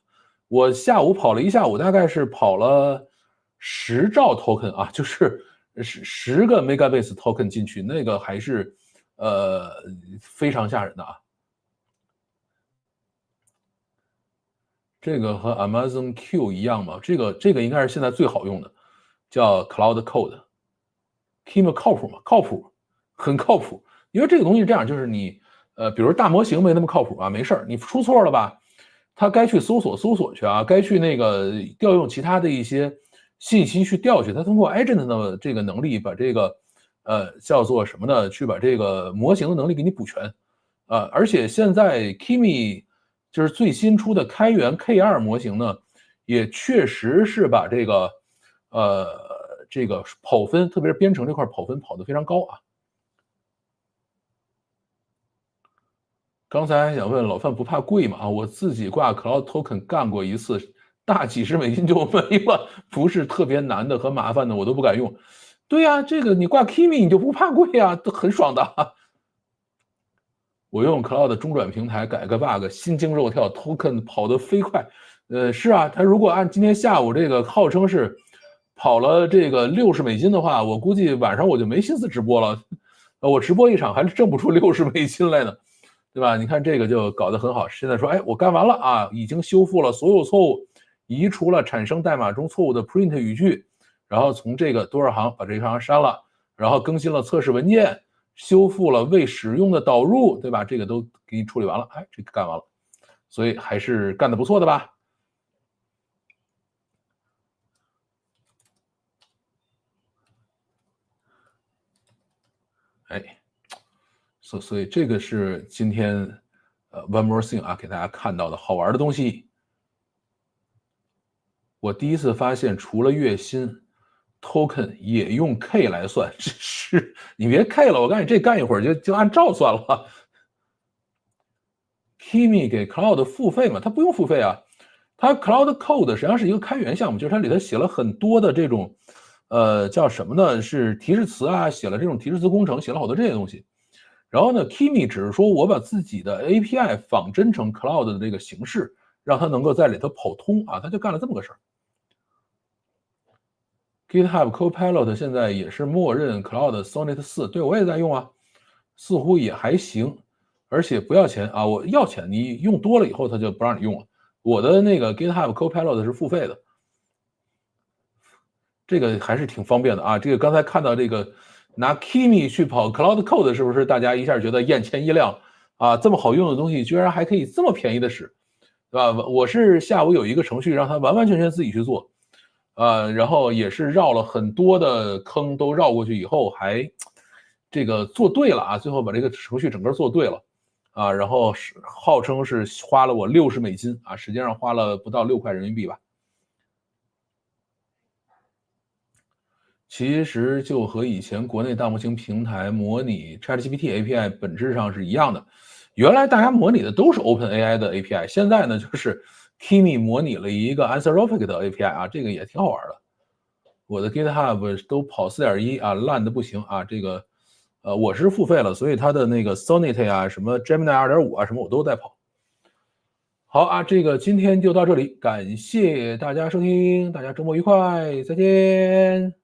我下午跑了一下午，大概是跑了10兆 Token 啊，就是10个 Megabase Token 进去，那个还是非常吓人的啊。这个和 Amazon Q 一样吗？这个应该是现在最好用的，叫 Cloud Code。Kimi 靠谱吗？靠谱，很靠谱。因为这个东西是这样，就是你比如大模型没那么靠谱啊，没事儿，你出错了吧，它该去搜索去啊，该去那个调用其他的一些信息去调取，它通过 agent 的这个能力把这个叫做什么呢？去把这个模型的能力给你补全而且现在 Kimi 就是最新出的开源 K2 模型呢，也确实是把这个跑分，特别是编程这块跑分跑得非常高啊。刚才还想问老范不怕贵吗？我自己挂 Cloud Token 干过一次，大几十美金就没了，不是特别难的和麻烦的我都不敢用。对呀，这个你挂 Kimi 你就不怕贵啊，都很爽的。我用 Cloud 中转平台改个 bug， 心惊肉跳 ，Token 跑得飞快。是啊，他如果按今天下午这个号称是跑了这个60美金的话，我估计晚上我就没心思直播了。我直播一场还是挣不出60美金来呢，对吧？你看这个就搞得很好。现在说，哎，我干完了啊，已经修复了所有错误，移除了产生代码中错误的 print 语句，然后从这个多少行把这一行删了，然后更新了测试文件，修复了未使用的导入，对吧？这个都给你处理完了，哎，这个干完了，所以还是干得不错的吧？哎，所以这个是今天One More Thing 啊，给大家看到的好玩的东西。我第一次发现，除了月薪 ，token 也用 K 来算，这是你别 K 了，我告诉你，这干一会儿就按兆算了。Kimi 给 Cloud 付费嘛？它不用付费啊，它 Cloud Code 实际上是一个开源项目，就是它里头写了很多的这种，叫什么呢？是提示词啊，写了这种提示词工程，写了好多这些东西。然后呢 ，Kimi 只是说我把自己的 API 仿真成 Cloud 的这个形式，让它能够在里头跑通啊，他就干了这么个事儿。GitHub Copilot 现在也是默认 Cloud Sonnet 4，对我也在用啊，似乎也还行，而且不要钱啊，我要钱，你用多了以后它就不让你用了。我的那个 GitHub Copilot 是付费的，这个还是挺方便的啊。这个刚才看到这个拿 Kimi 去跑 Cloud Code，是不是大家一下觉得眼前一亮啊？这么好用的东西居然还可以这么便宜的使，对吧？我是下午有一个程序让它完完全全自己去做。然后也是绕了很多的坑，都绕过去以后，还这个做对了啊，最后把这个程序整个做对了啊，然后是号称是花了我$60啊，实际上花了不到6块人民币吧。其实就和以前国内大模型平台模拟 ChatGPT API 本质上是一样的。原来大家模拟的都是 OpenAI 的 API，现在呢就是 Kimi 模拟了一个 Anthropic 的 API 啊，这个也挺好玩的。我的 GitHub 都跑4.1啊，烂的不行啊。这个，我是付费了，所以它的那个 Sonnet 啊，什么 Gemini 2.5啊，什么我都在跑。好啊，这个今天就到这里，感谢大家收听，大家周末愉快，再见。